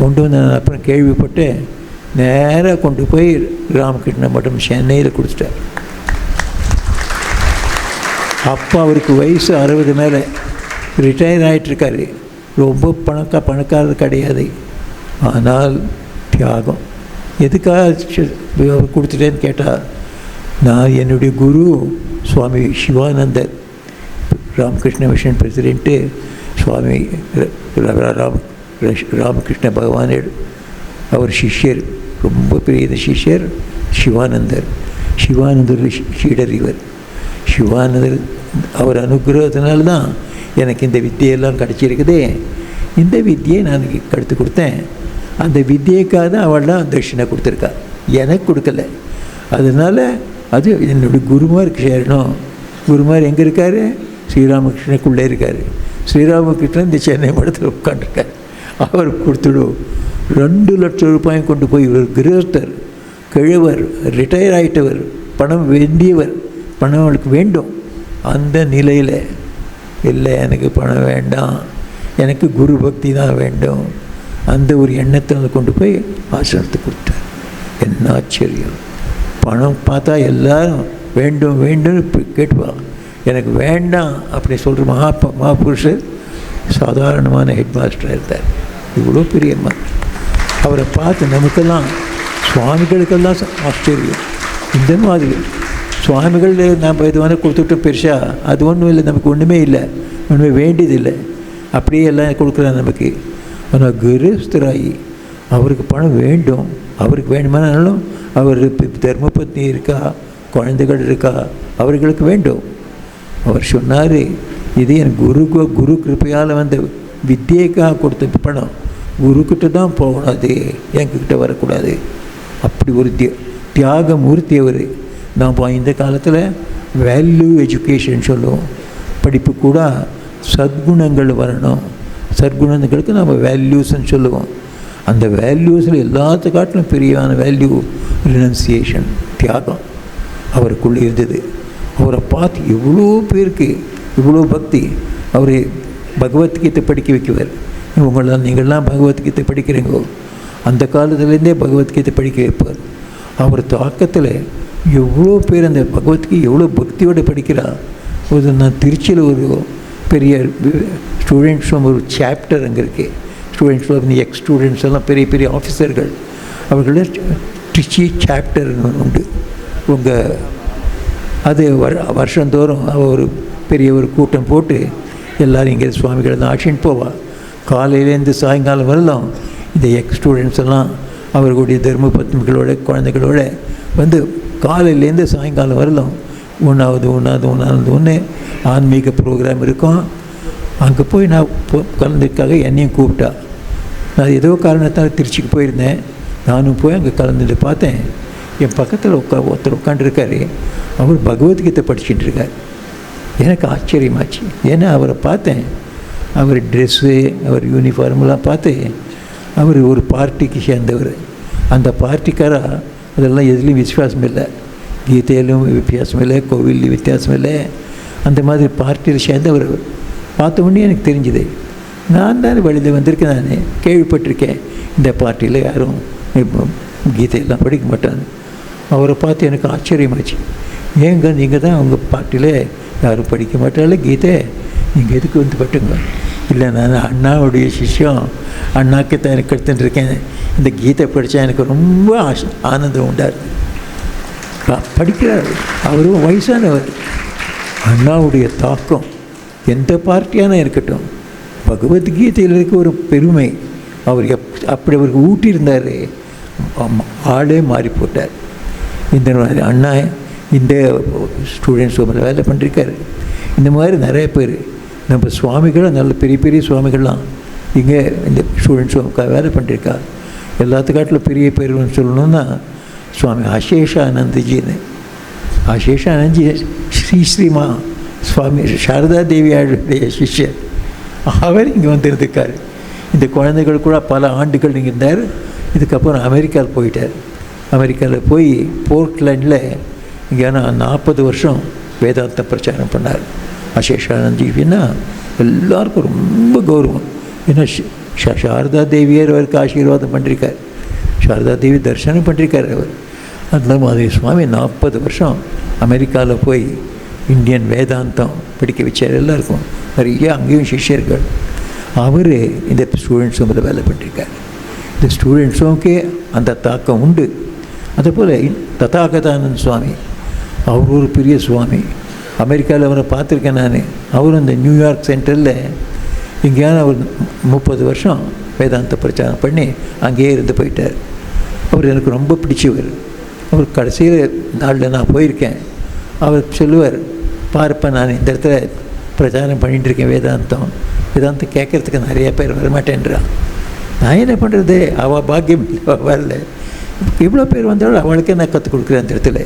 கொண்டு வந்து நான் அப்புறம் கேள்விப்பட்டு நேராக கொண்டு போய் ராமகிருஷ்ண மடம் சென்னையில் கொடுத்துட்டார். அப்போ அவருக்கு வயசு 60 மேலே, ரிட்டையர் ஆகிட்டுருக்காரு. ரொம்ப பணக்காரர் கிடையாது. ஆனால் தியாகம் எதுக்காக கொடுத்துட்டேன்னு கேட்டால், நான் என்னுடைய குரு சுவாமி சிவானந்தர், ராமகிருஷ்ண மிஷன் பிரசிடெண்ட்டு சுவாமி ராமகிருஷ்ண பகவானேடு, அவர் சிஷ்யர், ரொம்ப பெரிய சிஷ்யர் சிவானந்தர். சீடர் இவர். சிவானந்தர் அவர் அனுகிரகத்தினால்தான் எனக்கு இந்த வித்தியெல்லாம் கிடச்சிருக்குதே. இந்த வித்தியை நான் கற்றுக் கொடுத்தேன். அந்த வித்தியைக்காக தான் அவள்லாம் தட்சிணை கொடுத்துருக்கா, எனக்கு கொடுக்கல. அதனால் அது என்னுடைய குருமாருக்கு சேரணும். குருமார் எங்கே இருக்கார்? ஸ்ரீராமகிருஷ்ணனுக்குள்ளே இருக்கார். ஸ்ரீராமகிருஷ்ணன் இந்த சென்னை மடத்தில் உட்காந்துருக்கார். அவர் கொடுத்துடும். 2 லட்சம் ரூபாயும் கொண்டு போய் இவர் கிரகஸ்தர், கிழவர், ரிட்டையர் ஆகிட்டவர், பணம் வேண்டியவர், பணம் அவளுக்கு வேண்டும். அந்த நிலையில் இல்லை, எனக்கு பணம் வேண்டாம், எனக்கு குரு பக்தி தான் வேண்டும், அந்த ஒரு எண்ணத்தை கொண்டு போய் ஆசிரமத்துக்கு கொடுத்தார். என்ன ஆச்சரியம்! பணம் பார்த்தா எல்லாரும் வேண்டும் வேண்டும்னு கேட்டுவாங்க. எனக்கு வேண்டாம் அப்படி சொல்கிற மகாபுருஷர் சாதாரணமான ஹெட் மாஸ்டராக இருந்தார். இவ்வளோ பெரிய அவரை பார்த்து நமக்கெல்லாம் சுவாமிகளுக்கெல்லாம் ஆச்சரியம். இந்த மாதிரி சுவாமிகள் நாம் இதுவான கொடுத்துட்டு பெருசாக அது ஒன்றும் இல்லை, நமக்கு ஒன்றுமே இல்லை, ஒன்றுமே வேண்டியதில்லை, அப்படியே எல்லாம் கொடுக்குறாங்க நமக்கு. ஆனால் கிரகஸ்தராகி அவருக்கு பணம் வேண்டும், அவருக்கு வேண்டுமானாலும் அவர் தர்மபத்னி இருக்கா, குழந்தைகள் இருக்கா, அவர்களுக்கு வேண்டும். அவர் சொன்னார், இது என் குரு கிருப்பையால் வந்த வித்தியைக்காக கொடுத்த பணம், குருக்கிட்ட தான் போகணும், அது என்கிட்ட வரக்கூடாது. அப்படி ஒரு தியாக மூர்த்தி அவர். நாம் இந்த காலத்தில் வேல்யூ எஜுகேஷன் சொல்லுவோம். படிப்பு கூட சத்குணங்கள் வரணும். சத்குணங்களுக்கு நம்ம வேல்யூஸ்ன்னு சொல்லுவோம். அந்த வேல்யூஸில் எல்லாத்த காட்டிலும் பெரியான வேல்யூ ரினன்சியேஷன், தியாகம் அவருக்குள்ளே இருந்தது. அவரை பார்த்து எவ்வளோ பேருக்கு இவ்வளோ பக்தி. அவர் பகவத்கீதை படிக்க வைக்குவார். நீங்கள்லாம் பகவத்கீதை படிக்கிறீங்கோ, அந்த காலத்துலேருந்தே பகவத்கீதை படிக்க வைப்பார். அவர் தாக்கத்தில் எவ்வளோ பேர் அந்த பகவத்கீதை எவ்வளோ பக்தியோடு படிக்கிறா. ஒரு நான் திருச்சியில் ஒரு பெரிய ஸ்டூடெண்ட்ஸும் ஒரு சாப்டர் அங்கே இருக்குது. ஸ்டூடெண்ட்ஸில் எக்ஸ் ஸ்டூடெண்ட்ஸ் எல்லாம் பெரிய பெரிய ஆஃபீஸர்கள், அவர்கள திருச்சி சாப்டர் உண்டு. உங்கள் அது வருஷந்தோறும் ஒரு பெரிய ஒரு கூட்டம் போட்டு எல்லோரும் இங்கே சுவாமிகள் தான் ஆட்சின்னு போவாள். காலையிலேருந்து சாயங்காலம் வரலாம் இந்த எக்ஸ் ஸ்டூடெண்ட்ஸ் எல்லாம் அவர்களுடைய தர்ம பத்னிகளோட குழந்தைகளோட வந்து காலையிலேருந்து சாயங்காலம் வரலாம். ஒன்று ஆன்மீக ப்ரோக்ராம் இருக்கும். அங்கே போய் நான் கலந்துக்காக என்னையும் கூப்பிட்டா. நான் ஏதோ காரணத்தால் திருச்சிக்கு போயிருந்தேன். நானும் போய் அங்கே கலந்துட்டு பார்த்தேன். என் பக்கத்தில் ஒருத்தர் உட்காந்துருக்காரு. அவர் பகவத்கீதை படிச்சுட்டு இருக்கார். எனக்கு ஆச்சரியமாச்சு. ஏன்னா அவரை பார்த்தேன், அவர் ட்ரெஸ்ஸு, அவர் யூனிஃபார்ம்லாம் பார்த்து அவர் ஒரு பார்ட்டிக்கு சேர்ந்தவர். அந்த பார்ட்டிக்காரா அதெல்லாம் எதுலேயும் விசுவாசம் இல்லை, கீதையிலும் வித்தியாசம் இல்லை, கோவில்லையும் வித்தியாசம் இல்லை. அந்த மாதிரி பார்ட்டியில் சேர்ந்தவர் பார்த்த உடனே எனக்கு தெரிஞ்சுது. நான் தான் வழியில் வந்திருக்கேன், நான் கேள்விப்பட்டிருக்கேன் இந்த பார்ட்டியில் யாரும் கீதையெல்லாம் படிக்க மாட்டாங்க. அவரை பார்த்து எனக்கு ஆச்சரியமாச்சு. ஏங்க நீங்கள் தான் உங்கள் பார்ட்டியில் யாரும் படிக்க மாட்டால கீதை, நீங்கள் எதுக்கு வந்து பட்டுங்க? இல்லை, நான் அண்ணாவுடைய சிஷ்யம், அண்ணாக்கு தான் எனக்கு எடுத்துட்டுருக்கேன். இந்த கீதை படித்தா எனக்கு ரொம்ப ஆனந்தம் உண்டாரு. படிக்கிறார், அவரும் வயசானவர். அண்ணாவுடைய தாக்கம் எந்த பார்ட்டியான இருக்கட்டும், பகவத்கீதையில் இருக்க ஒரு பெருமை அவர் அப்படி அவருக்கு ஊட்டியிருந்தார். ஆளே மாறி போட்டார். இந்த அண்ணா இந்த ஸ்டூடெண்ட்ஸ் வேலை பண்ணிருக்காரு. இந்த மாதிரி நிறைய பேர் நம்ம சுவாமிகளும் நல்ல பெரிய பெரிய சுவாமிகள்லாம் இங்கே இந்த ஸ்டூடெண்ட்ஸும் வேலை பண்ணிருக்கா. எல்லாத்துக்காட்டிலும் பெரிய பேருன்னு சொல்லணுன்னா சுவாமி அசேஷானந்தஜின்னு. அசேஷானந்தி ஸ்ரீமா சுவாமி சாரதா தேவியாருடைய சிஷ்யர். அவர் இங்கே வந்துருந்துக்கார். இந்த குழந்தைகள் கூட பல ஆண்டுகள் இங்கே இருந்தார். இதுக்கப்புறம் அமெரிக்காவில் போயிட்டார். அமெரிக்காவில் போய் போர்ட்லேண்டில் இங்கே 40 வருஷம் வேதாந்த பிரச்சாரம் பண்ணார். அசேஷானந்தினா எல்லாருக்கும் ரொம்ப கௌரவம். ஏன்னா சாரதா தேவியார் அவருக்கு ஆசீர்வாதம் பண்ணிருக்கார், சாரதா தேவி தரிசனம் பண்ணிருக்கார் அவர். அந்த மாதிரி சுவாமி 40 வருஷம் அமெரிக்காவில் போய் இந்தியன் வேதாந்தம் படிக்க வச்சார். எல்லாருக்கும் நிறைய அங்கேயும் சிஷ்யர்கள். அவர் இந்த ஸ்டூடெண்ட்ஸும் வேலை பண்ணிருக்கார். இந்த ஸ்டூடெண்ட்ஸுக்கு அந்த தாக்கம் உண்டு. அதேபோல் ததாகதானந்த சுவாமி, அவர் ஒரு பெரிய சுவாமி. அமெரிக்காவில் அவரை பார்த்துருக்கேன் நான். அவரும் இந்த நியூயார்க் சென்டரில் எங்கேயாவது அவர் 30 வருஷம் வேதாந்த பிரச்சாரம் பண்ணி அங்கேயே இருந்து போயிட்டார். அவர் எனக்கு ரொம்ப பிடிச்சவர். அவர் கடைசியில் நாளில் நான் போயிருக்கேன். அவர் சொல்லுவார், பார்ப்பேன் நான் இந்த இடத்துல பிரச்சாரம் பண்ணிகிட்ருக்கேன் வேதாந்தம் கேட்குறதுக்கு நிறைய பேர் வரமாட்டேன்றான். நான் என்ன பண்ணுறது, அவள் பாக்கியம் வரல. எவ்வளோ பேர் வந்தாலும் அவளுக்கே நான் கற்றுக் கொடுக்குறேன் அந்த இடத்துல.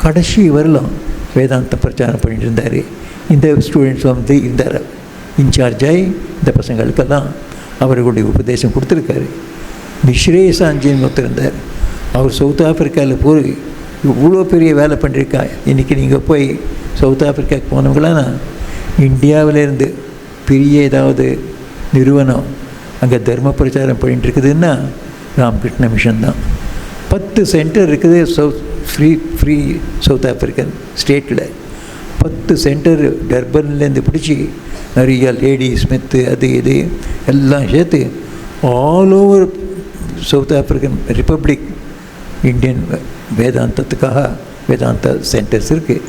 கடைசி வரலாம் வேதாந்த பிரச்சாரம் பண்ணிட்டு இருந்தார். இந்த ஸ்டூடெண்ட்ஸ் இருந்தார் இன்சார்ஜாகி இந்த பசங்களுக்கெல்லாம் அவர்களுடைய உபதேசம் கொடுத்துருக்காரு. நிஸ்ரேசாஞ்சின்னு ஒருத்தர் இருந்தார். அவர் சவுத் ஆஃப்ரிக்காவில் போய் இவ்வளோ பெரிய வேலை பண்ணியிருக்கா. இன்றைக்கி நீங்கள் போய் சவுத் ஆஃப்ரிக்காவுக்கு போனவங்களாம் இந்தியாவிலேருந்து பெரிய ஏதாவது நிறுவனம் அங்கே தர்ம பிரச்சாரம் பண்ணிட்டு இருக்குதுன்னா ராமகிருஷ்ண மிஷன் தான். 10 சென்டர் இருக்குது ஃப்ரீ சவுத் ஆஃப்ரிக்கன் ஸ்டேட்டில். 10 சென்டர் டர்பன்லேருந்து பிடிச்சி நிறைய லேடி ஸ்மித்து அது இது எல்லாம் சேர்த்து all over South African Republic Indian வேதாந்தத்துக்காக வேதாந்தா சென்டர்ஸ் இருக்குது.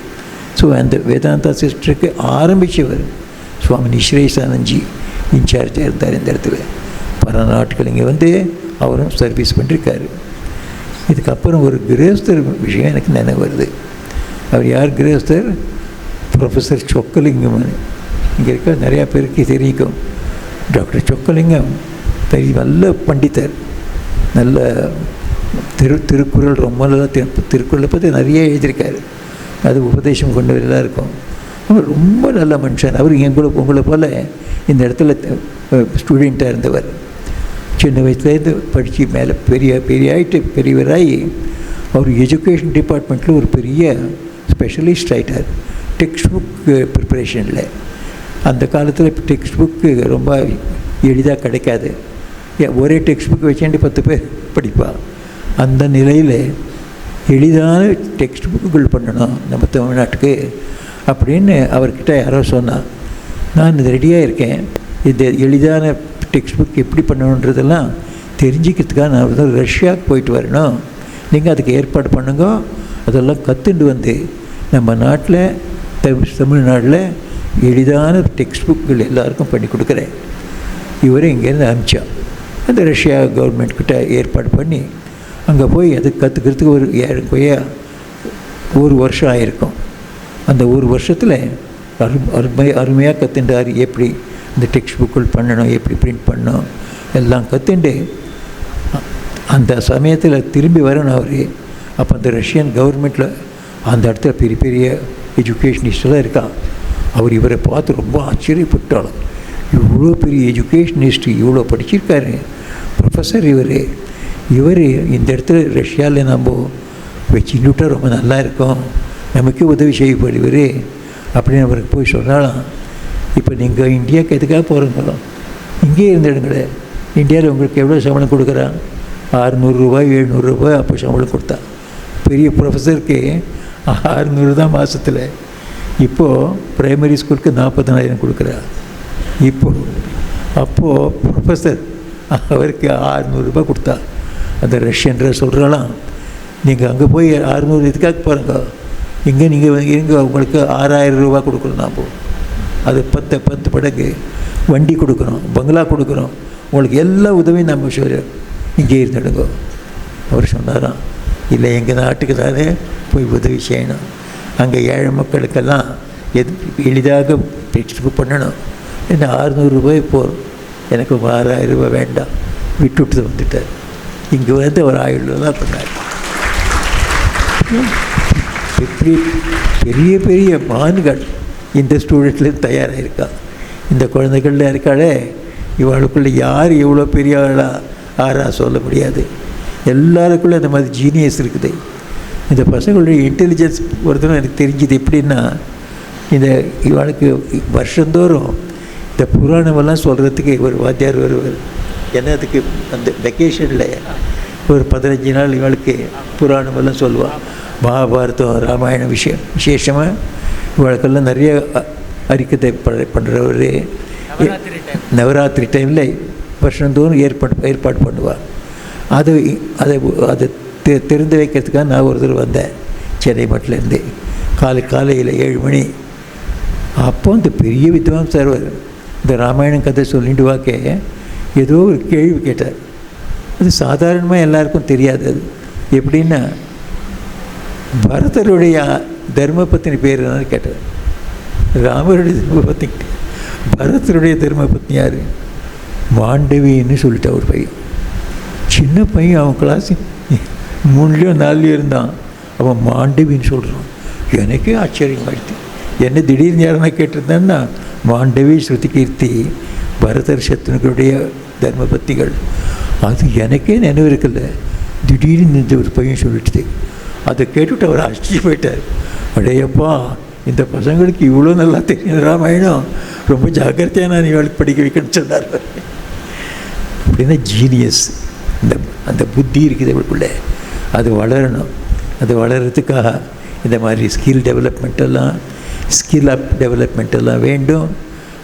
ஸோ அந்த வேதாந்தா சிஸ்டருக்கு ஆரம்பித்தவர் சுவாமி நிஸ்ரேசானந்தி இன்சார்ஜாக இருந்தார் இந்த இடத்துல. பல நாட்கள் இங்கே வந்து அவரும் சர்வீஸ் பண்ணியிருக்காரு. இதுக்கப்புறம் ஒரு கிரகஸ்தர் விஷயம் எனக்கு நினைவு வருது. அவர் யார் கிரகஸ்தர்? ப்ரொஃபஸர் சொக்கலிங்கம். இங்கே இருக்க நிறையா பேருக்கு தெரியும். டாக்டர் சொக்கலிங்கம் பெரிய நல்ல பண்டிதர். நல்ல திருக்குறள் ரொம்ப நல்லா திருக்குறளை பற்றி நிறைய எழுதியிருக்காரு. அது உபதேசம் கொண்டவரெல்லாம் இருக்கும். அவர் ரொம்ப நல்ல மனுஷன். அவர் உங்களை போல் இந்த இடத்துல ஸ்டூடெண்ட்டாக இருந்தவர். சின்ன வயசுலேருந்து படித்து மேலே பெரியவராகி அவர் எஜுகேஷன் டிபார்ட்மெண்ட்டில் ஒரு பெரிய ஸ்பெஷலிஸ்ட் ஆகிட்டார். டெக்ஸ்ட் புக் ப்ரிப்பரேஷனில். அந்த காலத்தில் டெக்ஸ்ட் புக்கு ரொம்ப எளிதாக கிடைக்காது. ஒரே டெக்ஸ்ட் புக் வச்சுட்டு 10 பேர் படிப்பா. அந்த நிலையில் எளிதான டெக்ஸ்ட் புக்குகள் பண்ணணும் நம்ம தமிழ்நாட்டுக்கு அப்படின்னு அவர்கிட்ட யாரோ சொன்னான். நான் இது ரெடியாக இருக்கேன், இந்த எளிதான டெக்ஸ்ட் புக் எப்படி பண்ணணுன்றதெல்லாம் தெரிஞ்சுக்கிறதுக்காக நான் வந்து ரஷ்யாவுக்கு போயிட்டு வரணும், நீங்கள் அதுக்கு ஏற்பாடு பண்ணுங்க, அதெல்லாம் கற்றுண்டு வந்து நம்ம நாட்டில் தமிழ்நாட்டில் எளிதான டெக்ஸ்ட் புக்குகள் எல்லாருக்கும் பண்ணி கொடுக்குறேன். இவரை இங்கேருந்து அனுப்பிச்சா. அந்த ரஷ்யா கவர்மெண்ட்கிட்ட ஏற்பாடு பண்ணி அங்கே போய் அது கற்றுக்கிறதுக்கு ஒரு ஏறக்குறைய 1 வருஷம் ஆகிருக்கும். அந்த 1 வருஷத்தில் அருமையாக கற்றுண்டார். எப்படி இந்த டெக்ஸ்ட் புக்குகள் பண்ணணும், எப்படி பிரிண்ட் பண்ணணும் எல்லாம் கற்றுண்டு அந்த சமயத்தில் திரும்பி வரணும் அவர். அப்போ அந்த ரஷ்யன் கவர்மெண்ட்டில் அந்த இடத்துல பெரிய பெரிய எஜுகேஷனிஸ்டெல்லாம் இருக்கான். அவர் இவரை பார்த்து ரொம்ப ஆச்சரியப்பட்டாலும், இவ்வளோ பெரிய எஜுகேஷனிஸ்ட்டு, இவ்வளோ படிச்சிருக்காரு ப்ரொஃபஸர் இவர் இந்த இடத்துல ரஷ்யாவில் நம்ம வச்சுக்கிட்டா ரொம்ப நல்லா இருக்கும், நமக்கு உதவி செய்யப்படுவார் அப்படின்னு அவருக்கு போய் சொன்னாலாம். இப்போ நீங்கள் இந்தியாவுக்கு எதுக்காக போகிறீங்களோ இங்கேயே இருந்துடுங்களே. இந்தியாவில் உங்களுக்கு எவ்வளோ சம்பளம் கொடுக்குறான்? 600 ரூபாய் 700 ரூபாய் அப்போ சம்பளம் கொடுத்தா. பெரிய ப்ரொஃபஸருக்கு 600 தான் மாதத்தில். இப்போது ப்ரைமரி ஸ்கூலுக்கு 40,000 கொடுக்குறா. அப்போது ப்ரொஃபஸர் அவருக்கு 600 ரூபாய் கொடுத்தா. அந்த ரஷ்யன்ற சொல்கிறாலாம், நீங்கள் அங்கே போய் 600 இதுக்காக பாருங்க, இங்கே நீங்கள் உங்களுக்கு 6,000 ரூபா கொடுக்குறோம். நான் அது 10 படகு வண்டி கொடுக்குறோம், பங்களா கொடுக்குறோம், உங்களுக்கு எல்லா உதவியும் நம்ம சொல்கிறோம், இங்கே இருந்துடுங்க. அவர் சொன்னாராம், இல்லை எங்கள் நாட்டுக்கு தானே போய் உதவி செய்யணும், அங்கே ஏழை மக்களுக்கெல்லாம் எளிதாக பெற்று பண்ணணும். என்ன 600 ரூபாய் போகிறோம், எனக்கு 6,000 ரூபாய் வேண்டாம், விட்டுவிட்டு வந்துட்டார். இங்கே வந்து அவர் 1000 ரூபா தான் பண்ணார். எப்படி பெரிய பெரிய மான்கள் இந்த ஸ்டூடெண்ட்லேருந்து தயாராக இருக்கா. இந்த குழந்தைகளில் இருக்காளே, இவளுக்குள்ளே யார் எவ்வளோ பெரிய ஆறா சொல்ல முடியாது. எல்லாருக்குள்ளே அந்த மாதிரி ஜீனியஸ் இருக்குது. இந்த பசங்களுடைய இன்டெலிஜென்ஸ் ஒருத்தரும் எனக்கு தெரிஞ்சுது. எப்படின்னா, இவளுக்கு வருஷந்தோறும் இந்த புராணமெல்லாம் சொல்கிறதுக்கு ஒரு வாத்தியார் வருவார். ஏன்னா அதுக்கு அந்த வெக்கேஷனில் ஒரு 15 நாள் இவளுக்கு புராணமெல்லாம் சொல்லுவாள். மகாபாரதம் ராமாயணம் விசேஷமாக இவளுக்கெல்லாம் நிறைய அறிக்கை பண்ணுறவர். நவராத்திரி டைமில் வருஷந்தோறும் ஏற்பாடு பண்ணுவாள். அதை தெரிந்து வைக்கிறதுக்காக நான் ஒரு தடவை வந்தேன் சென்னை மட்டிலேருந்து. காலையில் 7 மணி. அப்போ இந்த பெரிய வித்வான் சார் இந்த ராமாயணம் கதை சொல்லிட்டு வாக்கே ஏதோ ஒரு கேள்வி கேட்டார். அது சாதாரணமாக எல்லாருக்கும் தெரியாது. அது எப்படின்னா, பரதருடைய தர்ம பத்னி பேர் என்னன்னு கேட்டார். ராமருடைய தர்ம பத்னி, பரதருடைய தர்ம பத்னி யார்? மாண்டவின்னு சொல்லிட்டு ஒரு பையன், சின்ன பையன், அவன் கிளாஸ் 3லயோ 4லயோ இருந்தான். அவன் மாண்டவின்னு சொல்கிறான். எனக்கே ஆச்சரியமாயிடுது. என்ன திடீர்னு யாருன்னா கேட்டிருந்தேன்னா, மாண்டவி ஸ்ருதி கீர்த்தி பரதர் சத்ருனுடைய தர்ம பத்திகள். அது எனக்கே நினைவு இருக்குல்ல. திடீர்னு இந்த ஒரு பையன் சொல்லிட்டு அதை கேட்டுவிட்டு அவர் ஆச்சரிய போயிட்டார். அடையப்பா, இந்த பசங்களுக்கு இவ்வளோ நல்லா தெரியும் ராமாயணம், ரொம்ப ஜாக்கிரதையாக நான் இவளுக்கு படிக்க வைக்கணும்னு சொன்னார். அப்படின்னா ஜீனியஸ், அந்த புத்தி இருக்குது இவளுக்குள்ளே. அது வளரணும். அது வளர்கிறதுக்காக இந்த மாதிரி ஸ்கில் டெவலப்மெண்ட்டெல்லாம் வேண்டும்.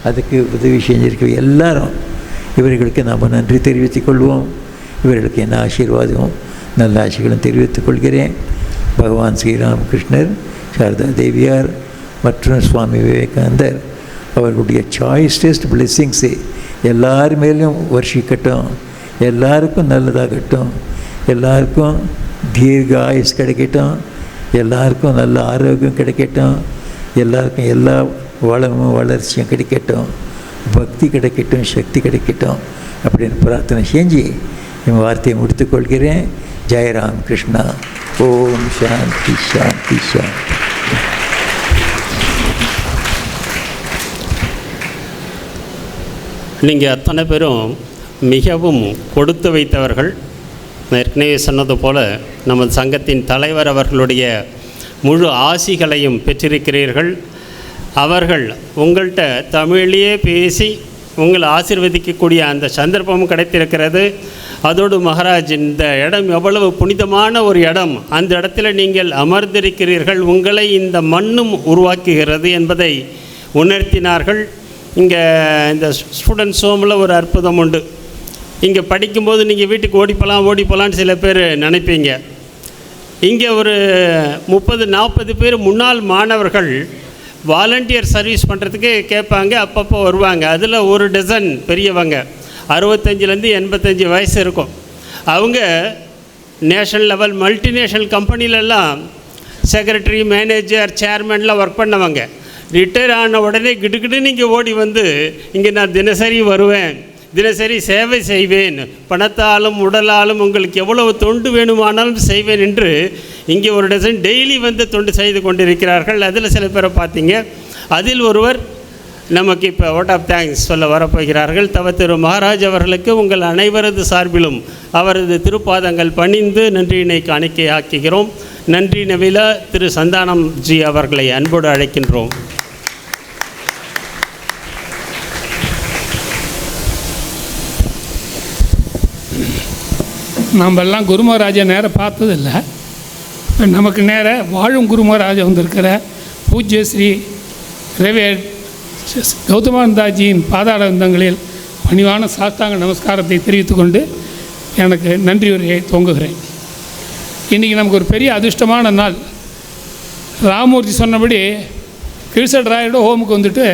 அதுக்கு உதவி செஞ்சிருக்க எல்லாரும் இவர்களுக்கு நாம் நன்றி தெரிவித்துக் கொள்வோம். இவர்களுக்கு என்ன ஆசீர்வாதம் நல்ல ஆசைகளும் தெரிவித்துக் கொள்கிறேன். பகவான் ஸ்ரீராமகிருஷ்ணர், சாரதா தேவியார் மற்றும் சுவாமி விவேகானந்தர் அவர்களுடைய சாய்ஸ்டஸ்ட் பிளெஸ்ஸிங்ஸு எல்லார் மேலும் வருஷிக்கட்டும். எல்லாருக்கும் நல்லதாகட்டும். எல்லாருக்கும் தீர்க்க ஆயுஸ் கிடைக்கட்டும். எல்லாருக்கும் நல்ல ஆரோக்கியம் கிடைக்கட்டும். எல்லாருக்கும் எல்லா வளமும் வளர்ச்சியும் கிடைக்கட்டும். பக்தி கிடைக்கட்டும், சக்தி கிடைக்கட்டும் அப்படின்னு பிரார்த்தனை செஞ்சு என் வார்த்தையை முடித்துக்கொள்கிறேன். ஜெயராம் கிருஷ்ணா. ஓம் சாந்தி சாந்தி சாந்தி.
நீங்கள் அத்தனை பேரும் மிகவும் கொடுத்து வைத்தவர்கள். ஏற்கனவே சொன்னது போல் நமது சங்கத்தின் தலைவர் அவர்களுடைய முழு ஆசிகளையும் பெற்றிருக்கிறீர்கள். அவர்கள் உங்கள்கிட்ட தமிழிலேயே பேசி உங்களை ஆசீர்வதிக்கக்கூடிய அந்த சந்தர்ப்பமும் கிடைத்திருக்கிறது. அதோடு மகாராஜ், இந்த இடம் எவ்வளவு புனிதமான ஒரு இடம், அந்த இடத்துல நீங்கள் அமர்ந்திருக்கிறீர்கள், உங்களை இந்த மண்ணும் உருவாக்குகிறது என்பதை உணர்த்தினார்கள். இங்கே இந்த ஸ்டூடெண்ட்ஸ் ஹோமில் ஒரு அற்புதம் உண்டு. இங்கே படிக்கும்போது நீங்கள் வீட்டுக்கு ஓடிப்போலான்னு சில பேர் நினைப்பீங்க. இங்கே ஒரு 30-40 பேர் முன்னாள் மாணவர்கள் வாலண்டியர் சர்வீஸ் பண்ணுறதுக்கு கேட்பாங்க, அப்பப்போ வருவாங்க. அதில் ஒரு டசன் பெரியவங்க 65லேருந்து 85 வயசு இருக்கும். அவங்க நேஷ்னல் லெவல் மல்டிநேஷ்னல் கம்பெனிலெல்லாம் செக்ரட்டரி, மேனேஜர், சேர்மன்லாம் ஒர்க் பண்ணவங்க. ரிட்டையர் ஆன உடனே கிடுகிடுன்னு இங்கே ஓடி வந்து, இங்கே நான் தினசரி வருவேன், தினசரி சேவை செய்வேன், பணத்தாலும் உடலாலும் உங்களுக்கு எவ்வளவு தொண்டு வேணுமானாலும் செய்வேன் என்று இங்கே ஒரு டசன் டெய்லி வந்து தொண்டு செய்து கொண்டிருக்கிறார்கள். அதில் சில பேரை பார்த்தீங்க. அதில் ஒருவர் நமக்கு இப்போ வோட் ஆஃப் தேங்க்ஸ் சொல்ல வரப்போகிறார்கள். திரு மகாராஜ் அவர்களுக்கு உங்கள் அனைவரது சார்பிலும் அவரது திருப்பாதங்கள் பணிந்து நன்றியினை காணிக்கை ஆக்குகிறோம். நன்றி நவில திரு சந்தானம் ஜி அவர்களை அன்போடு அழைக்கின்றோம்.
நம்மெல்லாம் குரு மகாராஜை நேராக பார்த்ததில்லை. நமக்கு நேராக வாழும் குரு மகாராஜா வந்திருக்கிற பூஜ்ய ஸ்ரீ ரெவேட் கௌதமானந்தாஜியின் பாதாரந்தங்களில் பணிவான சாஸ்தாங்க நமஸ்காரத்தை தெரிவித்துக்கொண்டு எனக்கு நன்றி உரையை துவங்குகிறேன். இன்றைக்கி நமக்கு ஒரு பெரிய அதிர்ஷ்டமான நாள். ராமூர்த்தி சொன்னபடி கிரிசல் ராயரோட ஹோமுக்கு வந்துட்டு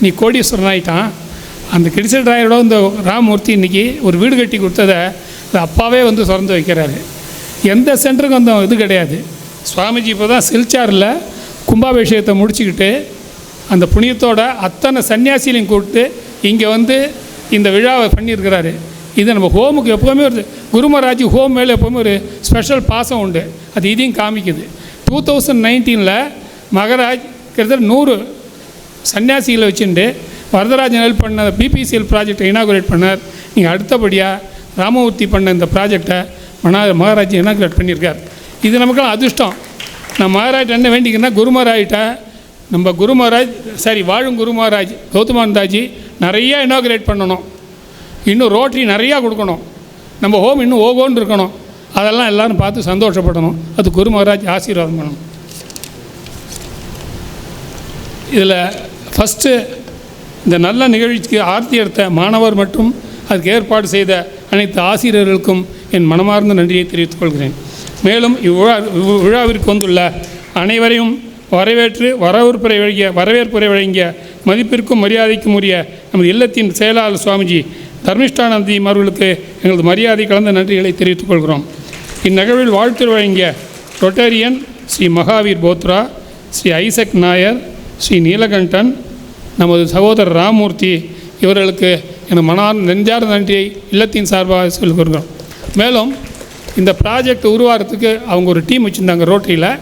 நீ கோடீஸ்வரன் ஆகிட்டான். அந்த கிரிசல் ராயரோட இந்த ராமூர்த்தி இன்றைக்கி ஒரு வீடு கட்டி கொடுத்ததை அப்பாவே வந்து திறந்து வைக்கிறாரு. எந்த சென்டருக்கும் அந்த இது கிடையாது. சுவாமிஜி இப்போ தான் சில்சாரில் கும்பாபிஷேகத்தை முடிச்சுக்கிட்டு அந்த புண்ணியத்தோட அத்தனை சன்னியாசிகளையும் கூப்பிட்டு இங்கே வந்து இந்த விழாவை பண்ணியிருக்கிறாரு. இது நம்ம ஹோமுக்கு எப்போவுமே ஒரு குரு மகாராஜ் ஹோம் மேலே எப்போவுமே ஒரு ஸ்பெஷல் பாசம் உண்டு. அது இதையும் காமிக்குது. 2019 மகராஜ் கிட்டத்தட்ட 100 சன்னியாசிகளை வச்சுட்டு வரதராஜன் ஹெல்ப் பண்ண பிபிசிஎல் ப்ராஜெக்டை இனாகுரேட் பண்ணார். நீங்கள் அடுத்தபடியாக ராமமூர்த்தி பண்ண இந்த ப்ராஜெக்டை மகாராஜ் இனாகுரேட் பண்ணியிருக்கார். இது நமக்கெல்லாம் அதிர்ஷ்டம். நான் மகாராஜ் என்ன வேண்டிக்கிறேன்னா குரு மகாராஜ்கிட்ட நம்ம குரு மகாராஜ் வாழும் குரு மகாராஜ் கௌதமானந்தாஜி நிறையா இனாகுரேட் பண்ணணும். இன்னும் ரோட்டரி நிறையா கொடுக்கணும். நம்ம ஹோம் இன்னும் ஓகோன்னு இருக்கணும். அதெல்லாம் எல்லோரும் பார்த்து சந்தோஷப்படணும். அது குரு மகாராஜ் ஆசீர்வாதம் பண்ணணும். இதில் ஃபஸ்ட்டு இந்த நல்ல நிகழ்ச்சிக்கு ஆர்த்தி எடுத்த மாணவர் மற்றும் அதுக்கு ஏற்பாடு செய்த அனைத்து ஆசிரியர்களுக்கும் என் மனமார்ந்த நன்றியை தெரிவித்துக் கொள்கிறேன். மேலும் இவ்விழாவிற்கு வந்துள்ள அனைவரையும் வரவேற்று வரவேற்புரை வழங்கிய மதிப்பிற்கும் மரியாதைக்கும் உரிய நமது இல்லத்தின் செயலாளர் சுவாமிஜி தர்மிஷ்டானந்தி அவர்களுக்கு எங்களது மரியாதை கலந்த நன்றிகளை தெரிவித்துக் கொள்கிறோம். இந்நிகழ்வில் வாழ்த்து வழங்கிய ரொட்டேரியன் ஸ்ரீ மகாவீர் போத்ரா, ஸ்ரீ ஐசக் நாயர், ஸ்ரீ நீலகண்டன், நமது சகோதரர் ராமூர்த்தி இவர்களுக்கு என் நெஞ்சார்ந்த நன்றியை இல்லத்தின் சார்பாக சொல்லிக் கொடுக்கிறோம். மேலும் இந்த ப்ராஜெக்ட் உருவாகிறதுக்கு அவங்க ஒரு டீம் வச்சுருந்தாங்க ரோட்டரியில்.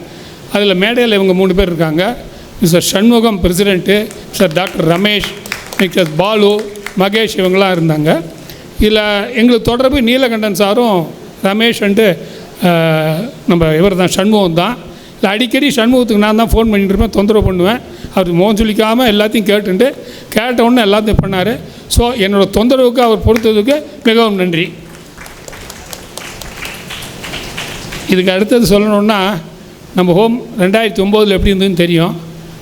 அதில் மேடையில் இவங்க 3 பேர் இருக்காங்க. Mister Shanmugam president, mister doctor Ramesh, mister Balu, Mahesh இவங்களாம் இருந்தாங்க. இதில் எங்களுக்கு தொடர்பு நீலகண்டன் சாரும் ரமேஷ் நம்ம இவர் தான் சண்முகம் தான். இல்லை அடிக்கடி சண்முகத்துக்கு நான் தான் ஃபோன் பண்ணிட்டு இருப்பேன், தொந்தரவு பண்ணுவேன். அவர் மோகம் சொல்லிக்காமல் எல்லாத்தையும் கேட்ட உடனே எல்லாத்தையும் பண்ணார். ஸோ என்னோடய தொந்தரவுக்கு அவர் பொறுத்ததுக்கு மிகவும் நன்றி. இதுக்கு அடுத்தது சொல்லணுன்னா நம்ம ஹோம் 2009 எப்படி இருந்ததுன்னு தெரியும்,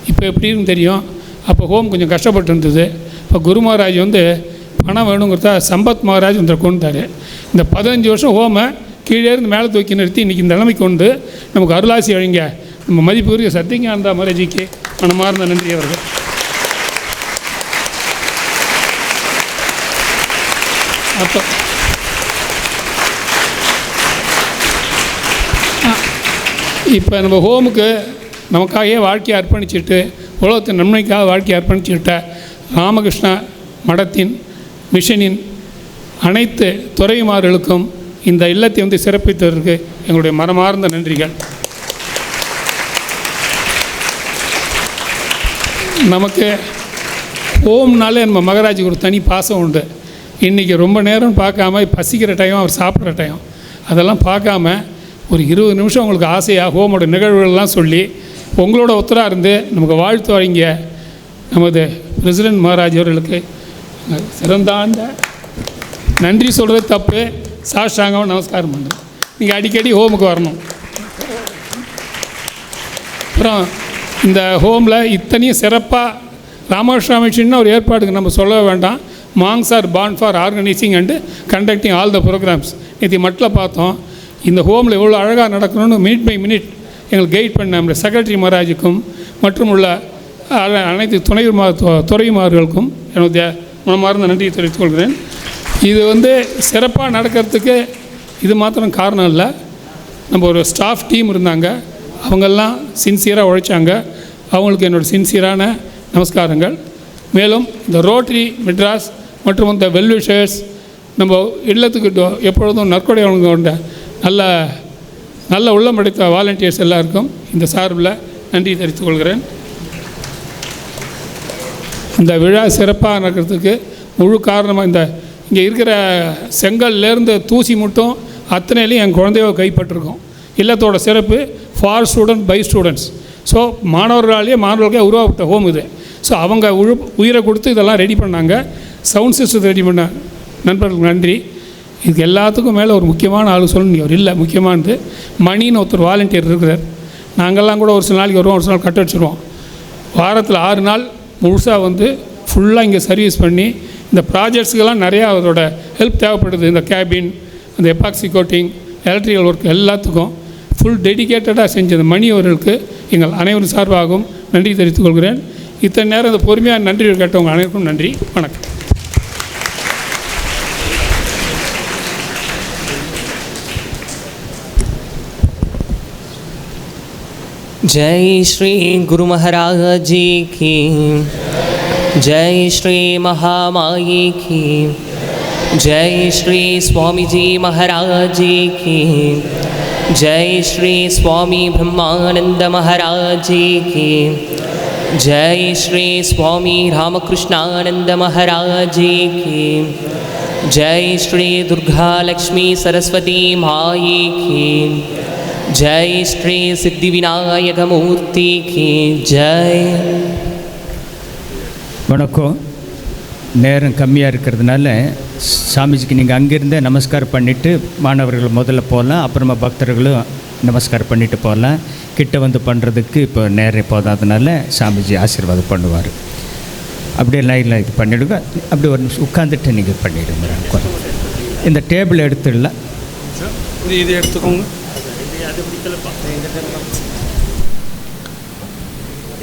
இப்போ எப்படி இருந்து தெரியும். அப்போ ஹோம் கொஞ்சம் கஷ்டப்பட்டு இருந்தது. இப்போ குரு மகாராஜ் பணம் வேணுங்கிறதா சம்பத் மகாராஜ் கொண்டார். இந்த 15 வருஷம் ஹோமை கீழே இருந்து மேலே தூக்கி நிறுத்தி இன்றைக்கி இந்த நிலைமைக்கு கொண்டு நமக்கு அருளாசி வழங்க நம்ம மதிப்புரிய சத்தியஞானந்தா மகாராஜிக்கு மனமார்ந்த நன்றி அவர்கள். அப்போ இப்போ நம்ம ஹோமுக்கு நமக்காகவே வாழ்க்கையை அர்ப்பணிச்சுட்டு உலகத்தின் நன்மைக்காக வாழ்க்கையை அர்ப்பணிச்சுட்ட ராமகிருஷ்ணா மடத்தின் மிஷனின் அனைத்து துறைமார்களுக்கும் இந்த இல்லத்தை சிறப்பித்ததற்கு எங்களுடைய மனமார்ந்த நன்றிகள். நமக்கு ஹோம்னாலே நம்ம மகாராஜுக்கு ஒரு தனி பாசம் உண்டு. இன்றைக்கி ரொம்ப நேரம் பார்க்காம பசிக்கிற டைம், அவர் சாப்பிட்ற டைம் அதெல்லாம் பார்க்காம ஒரு 20 நிமிஷம் உங்களுக்கு ஆசையாக ஹோமோட நிகழ்வுகள்லாம் சொல்லி உங்களோட ஒத்தராக இருந்து நமக்கு வாழ்த்து வழங்கிய நமது பிரசிடென்ட் மகாராஜ் அவர்களுக்கு சிறந்தாண்ட நன்றி சொல்கிறது தப்பு, சாஷ்டாங்கம் நமஸ்காரம் பண்ணுறேன். நீங்கள் அடிக்கடி ஹோமுக்கு வரணும். அப்புறம் இந்த ஹோமில் இத்தனையும் சிறப்பாக ராமகிருஷ்ணா மிஷன் ஒரு ஏற்பாடுக்கு நம்ம சொல்ல வேண்டாம். Monks are born for organising and conducting all the programmes. இது மட்டும் பார்த்தோம். இந்த ஹோமில் எவ்வளோ அழகாக நடக்கணும்னு மினிட் பை மினிட் எங்களுக்கு கைட் பண்ண நம்முடைய செக்ரட்டரி மகாராஜுக்கும் மற்றும் உள்ள அனைத்து துறைமார்களுக்கும் என்னுடைய மனமார்ந்த நன்றியை தெரிவித்துக் கொள்கிறேன். இது சிறப்பாக நடக்கிறதுக்கு இது மாத்திரம் காரணம் இல்லை. நம்ம ஒரு ஸ்டாஃப் டீம் இருந்தாங்க, அவங்கெல்லாம் சின்சியராக உழைச்சாங்க. அவங்களுக்கு என்னோடய சின்சியரான நமஸ்காரங்கள். மேலும் இந்த ரோட்டரி மெட்ராஸ் மற்றும் இந்த வெல்விஷர்ஸ், நம்ம இல்லத்துக்கு எப்பொழுதும் நற்கொடை கொண்ட நல்ல நல்ல உள்ளம் படைத்த வாலண்டியர்ஸ் எல்லாருக்கும் இந்த சார்பில் நன்றி தெரிவித்துக் கொள்கிறேன். இந்த விழா சிறப்பாக நடக்கிறதுக்கு முழு காரணமாக இங்கே இருக்கிற செங்கல்லேருந்து தூசி மட்டும் அத்தனையிலையும் என் குழந்தையோ கைப்பற்றிருக்கோம். இல்லத்தோட சிறப்பு for student by students. So மாணவர்களுக்கே உருவாக்கப்பட்ட ஹோம் இது. ஸோ அவங்க உயிரை கொடுத்து இதெல்லாம் ரெடி பண்ணாங்க. சவுண்ட் சிஸ்டத்தை ரெடி பண்ண நண்பர்களுக்கு நன்றி. இதுக்கு எல்லாத்துக்கும் மேலே ஒரு முக்கியமான ஆள் சொல்லணும், அவர் இல்லை, முக்கியமானது மணின்னு ஒருத்தர் வாலண்டியர் இருக்கிறார். நாங்கள்லாம் கூட ஒரு சில நாளைக்கு வருவோம், ஒரு சில நாள் கட் அடிச்சிடுவோம். வாரத்தில் 6 நாள் முழுசாக ஃபுல்லாக இங்கே சர்வீஸ் பண்ணி இந்த ப்ராஜெக்ட்ஸுக்கெல்லாம் நிறையா அதோட ஹெல்ப் தேவைப்படுது. இந்த கேபின், அந்த எபாக்சி கோட்டிங், எலக்ட்ரிக்கல் ஒர்க் எல்லாத்துக்கும் ஃபுல் டெடிக்கேட்டடாக செஞ்சது மணி அவர்களுக்கு எங்கள் அனைவரும் சார்பாகவும் நன்றி தெரிவித்துக் கொள்கிறேன். இத்தனை நேரம் இந்த பொறுமையாக நன்றி கேட்டவங்க அனைவருக்கும் நன்றி. வணக்கம்.
जय श्री गुरु महाराज जी की, जय श्री महामाई की, जय श्री स्वामी जी महाराज जी की, जय श्री स्वामी ब्रह्मानंद महाराज जी की, जय श्री स्वामी रामकृष्णानंद महाराज जी की, जय श्री दुर्गा लक्ष्मी सरस्वती माई की, जय श्री सिद्धि विनायक मूर्ति की जय.
வணக்கம். நேரம் கம்மியாக இருக்கிறதுனால சாமிஜிக்கு நீங்கள் அங்கேருந்தே நமஸ்காரம் பண்ணிவிட்டு மாணவர்கள் முதல்ல போகலாம், அப்புறமா பக்தர்களும் நமஸ்காரம் பண்ணிவிட்டு போகலாம். கிட்ட பண்ணுறதுக்கு இப்போ நேரம் போதாதனால சாமிஜி ஆசீர்வாதம் பண்ணுவார். அப்படியே லைனில் இது பண்ணிவிடுங்க. அப்படி ஒரு நிமிஷம் உட்காந்துட்டு நீங்கள் பண்ணிவிடுங்க. இந்த டேபிள் எடுத்துடலாம், இது எடுத்துக்கோங்க.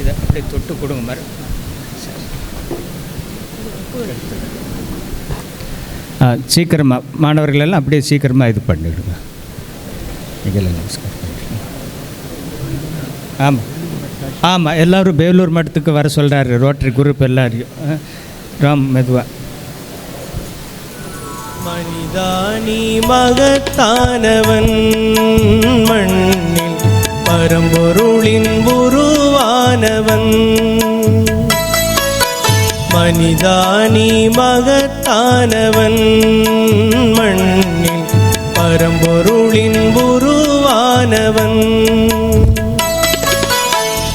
இதை அப்படியே தொட்டு கொடுங்க மாதிரி. சீக்கிரமாக மாணவர்கள் எல்லாம் அப்படியே சீக்கிரமாக இது பண்ணிவிடுங்க. நீங்களாம் நமஸ்காரம் பண்ணிடுங்க. ஆமாம் ஆமாம், எல்லோரும் வேலூர் மட்டத்துக்கு வர சொல்கிறாரு ரோட்டரி குரூப் எல்லாரையும். ராம் மெதுவா.
மனிதானி மகத்தானவன் மண்ணில் பரம்பொருளின் உருவானவன். மனிதானி மகத்தானவன் மண்ணில் பரம்பொருளின் உருவானவன்.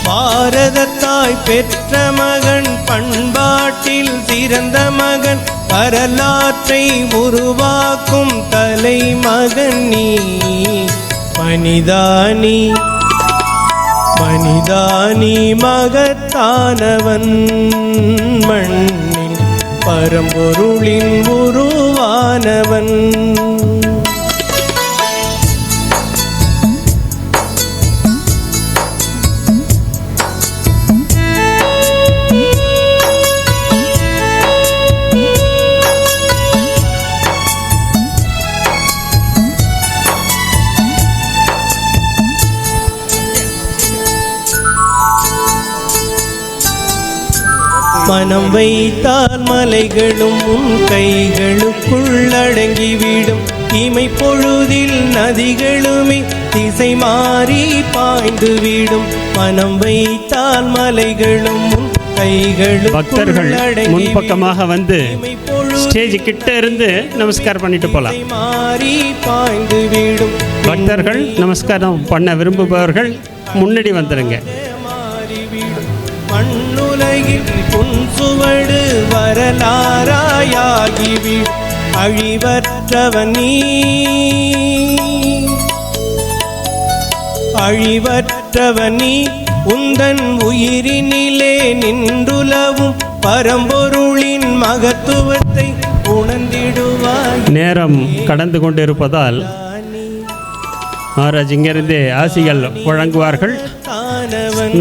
பாரதத்தாய் பெற்ற மகன், பண்பாட்டில் சிறந்த மகன், வரலாற்றை உருவாக்கும் தலைமகன் நீ. மனிதானி மனிதானி மகத்தானவன் மண்ணில் பரம்பொருளின் உருவானவன். மனம் வைத்தால் மலைகளும் உன் கைகளுக்குள் அடங்கிவிடும். இமை பொழுதில் நதிகளுமே திசை மாறி பாய்ந்துவிடும். மனம் வைத்தால் மலைகளும் உன்
பக்தர்கள் முன்பக்கமாக வந்து ஸ்டேஜ் கிட்ட இருந்து நமஸ்காரம் பண்ணிட்டு போகலாம். பக்தர்கள் நமஸ்காரம் பண்ண விரும்புபவர்கள் முன்னாடி வந்துடுங்க.
மண்ணுலகில் உன் சுவடு வரலாறாயாகிவி. அழிவற்றவன் நீ, அழிவற்றவன் நீ. உந்தன் உயிரினிலே நின்றுலவும் பரம்பொருளின் மகத்துவத்தை உணர்ந்திடுவாய்.
நேரம் கடந்து கொண்டிருப்பதால் மகாராஜ் இங்கிருந்தே ஆசிகள் வழங்குவார்கள்.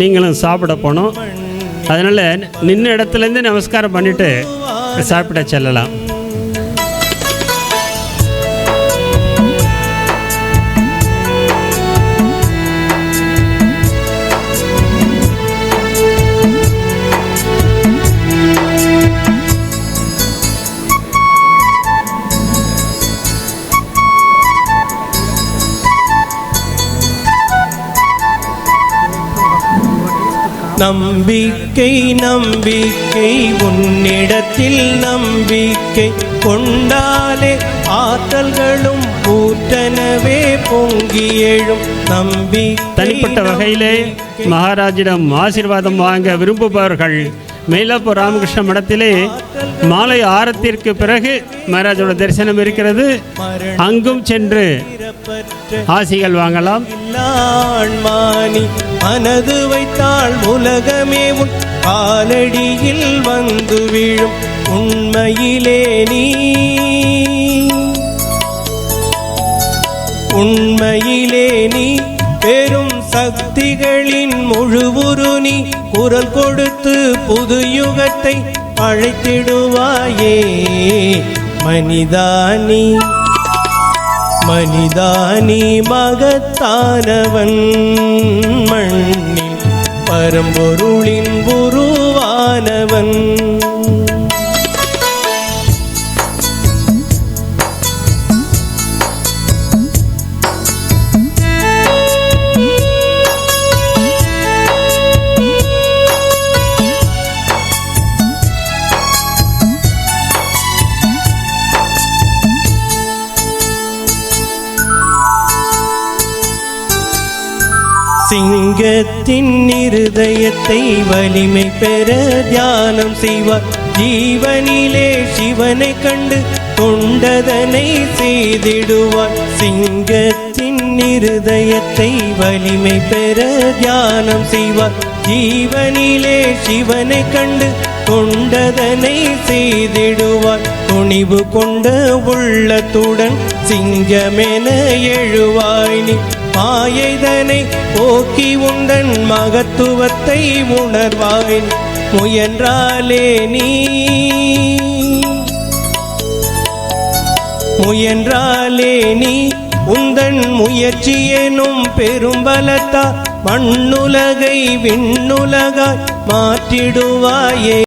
நீங்களும் சாப்பிட போனோம். அதனால் நின்ன இடத்துலேருந்து நமஸ்காரம் பண்ணிவிட்டு சாப்பிட செல்லலாம்.
நம்பிக்கை நம்பிக்கை உன்னிடத்தில் நம்பிக்கை கொண்டாலே ஆற்றல்களும் ஊற்றனவே பொங்கி எழும். நம்பிக்கை
தனிப்பட்ட வகையிலே மகாராஜிடம் ஆசீர்வாதம் வாங்க விரும்புபவர்கள் மயிலாப்பூர் ராமகிருஷ்ண மடத்திலே மாலை ஆரத்திற்கு பிறகு மகாராஜோட தரிசனம் இருக்கிறது. அங்கும் சென்று ஆசிகள் வாங்கலாம்.
மாணி மனது வைத்தாள் உலகமே உன் காலடியில் வந்து விழும். உண்மையிலே நீ பெரும் சக்திகளின் முழுவுரு நீ குரல் கொடுத்து புது யுகத்தை அழைத்திடுவாயே. மனிதானி மகத்தானவன் மண்ணில் பரம்பொருளின் உருவானவன். சிங்கத்தின் இருதயத்தை வலிமை பெற தியானம் செய்வார். ஜீவனிலே சிவனை கண்டு தொண்டதனை செய்திடுவார். சிங்கத்தின் இருதயத்தை வலிமை பெற தியானம் செய்வார். ஜீவனிலே சிவனை கண்டு தொண்டதனை செய்திடுவார். துணிவு கொண்ட உள்ளத்துடன் சிங்கமென எழுவாய் நீ. மாயைதனை போக்கி உண்டன் மகத்துவத்தை உணர்வாய். முயன்றாலே நீ உந்தன் முயற்சி எனும் பெரும்பலத்தா மண்ணுலகை விண்ணுலகாய் மாற்றிடுவாயே.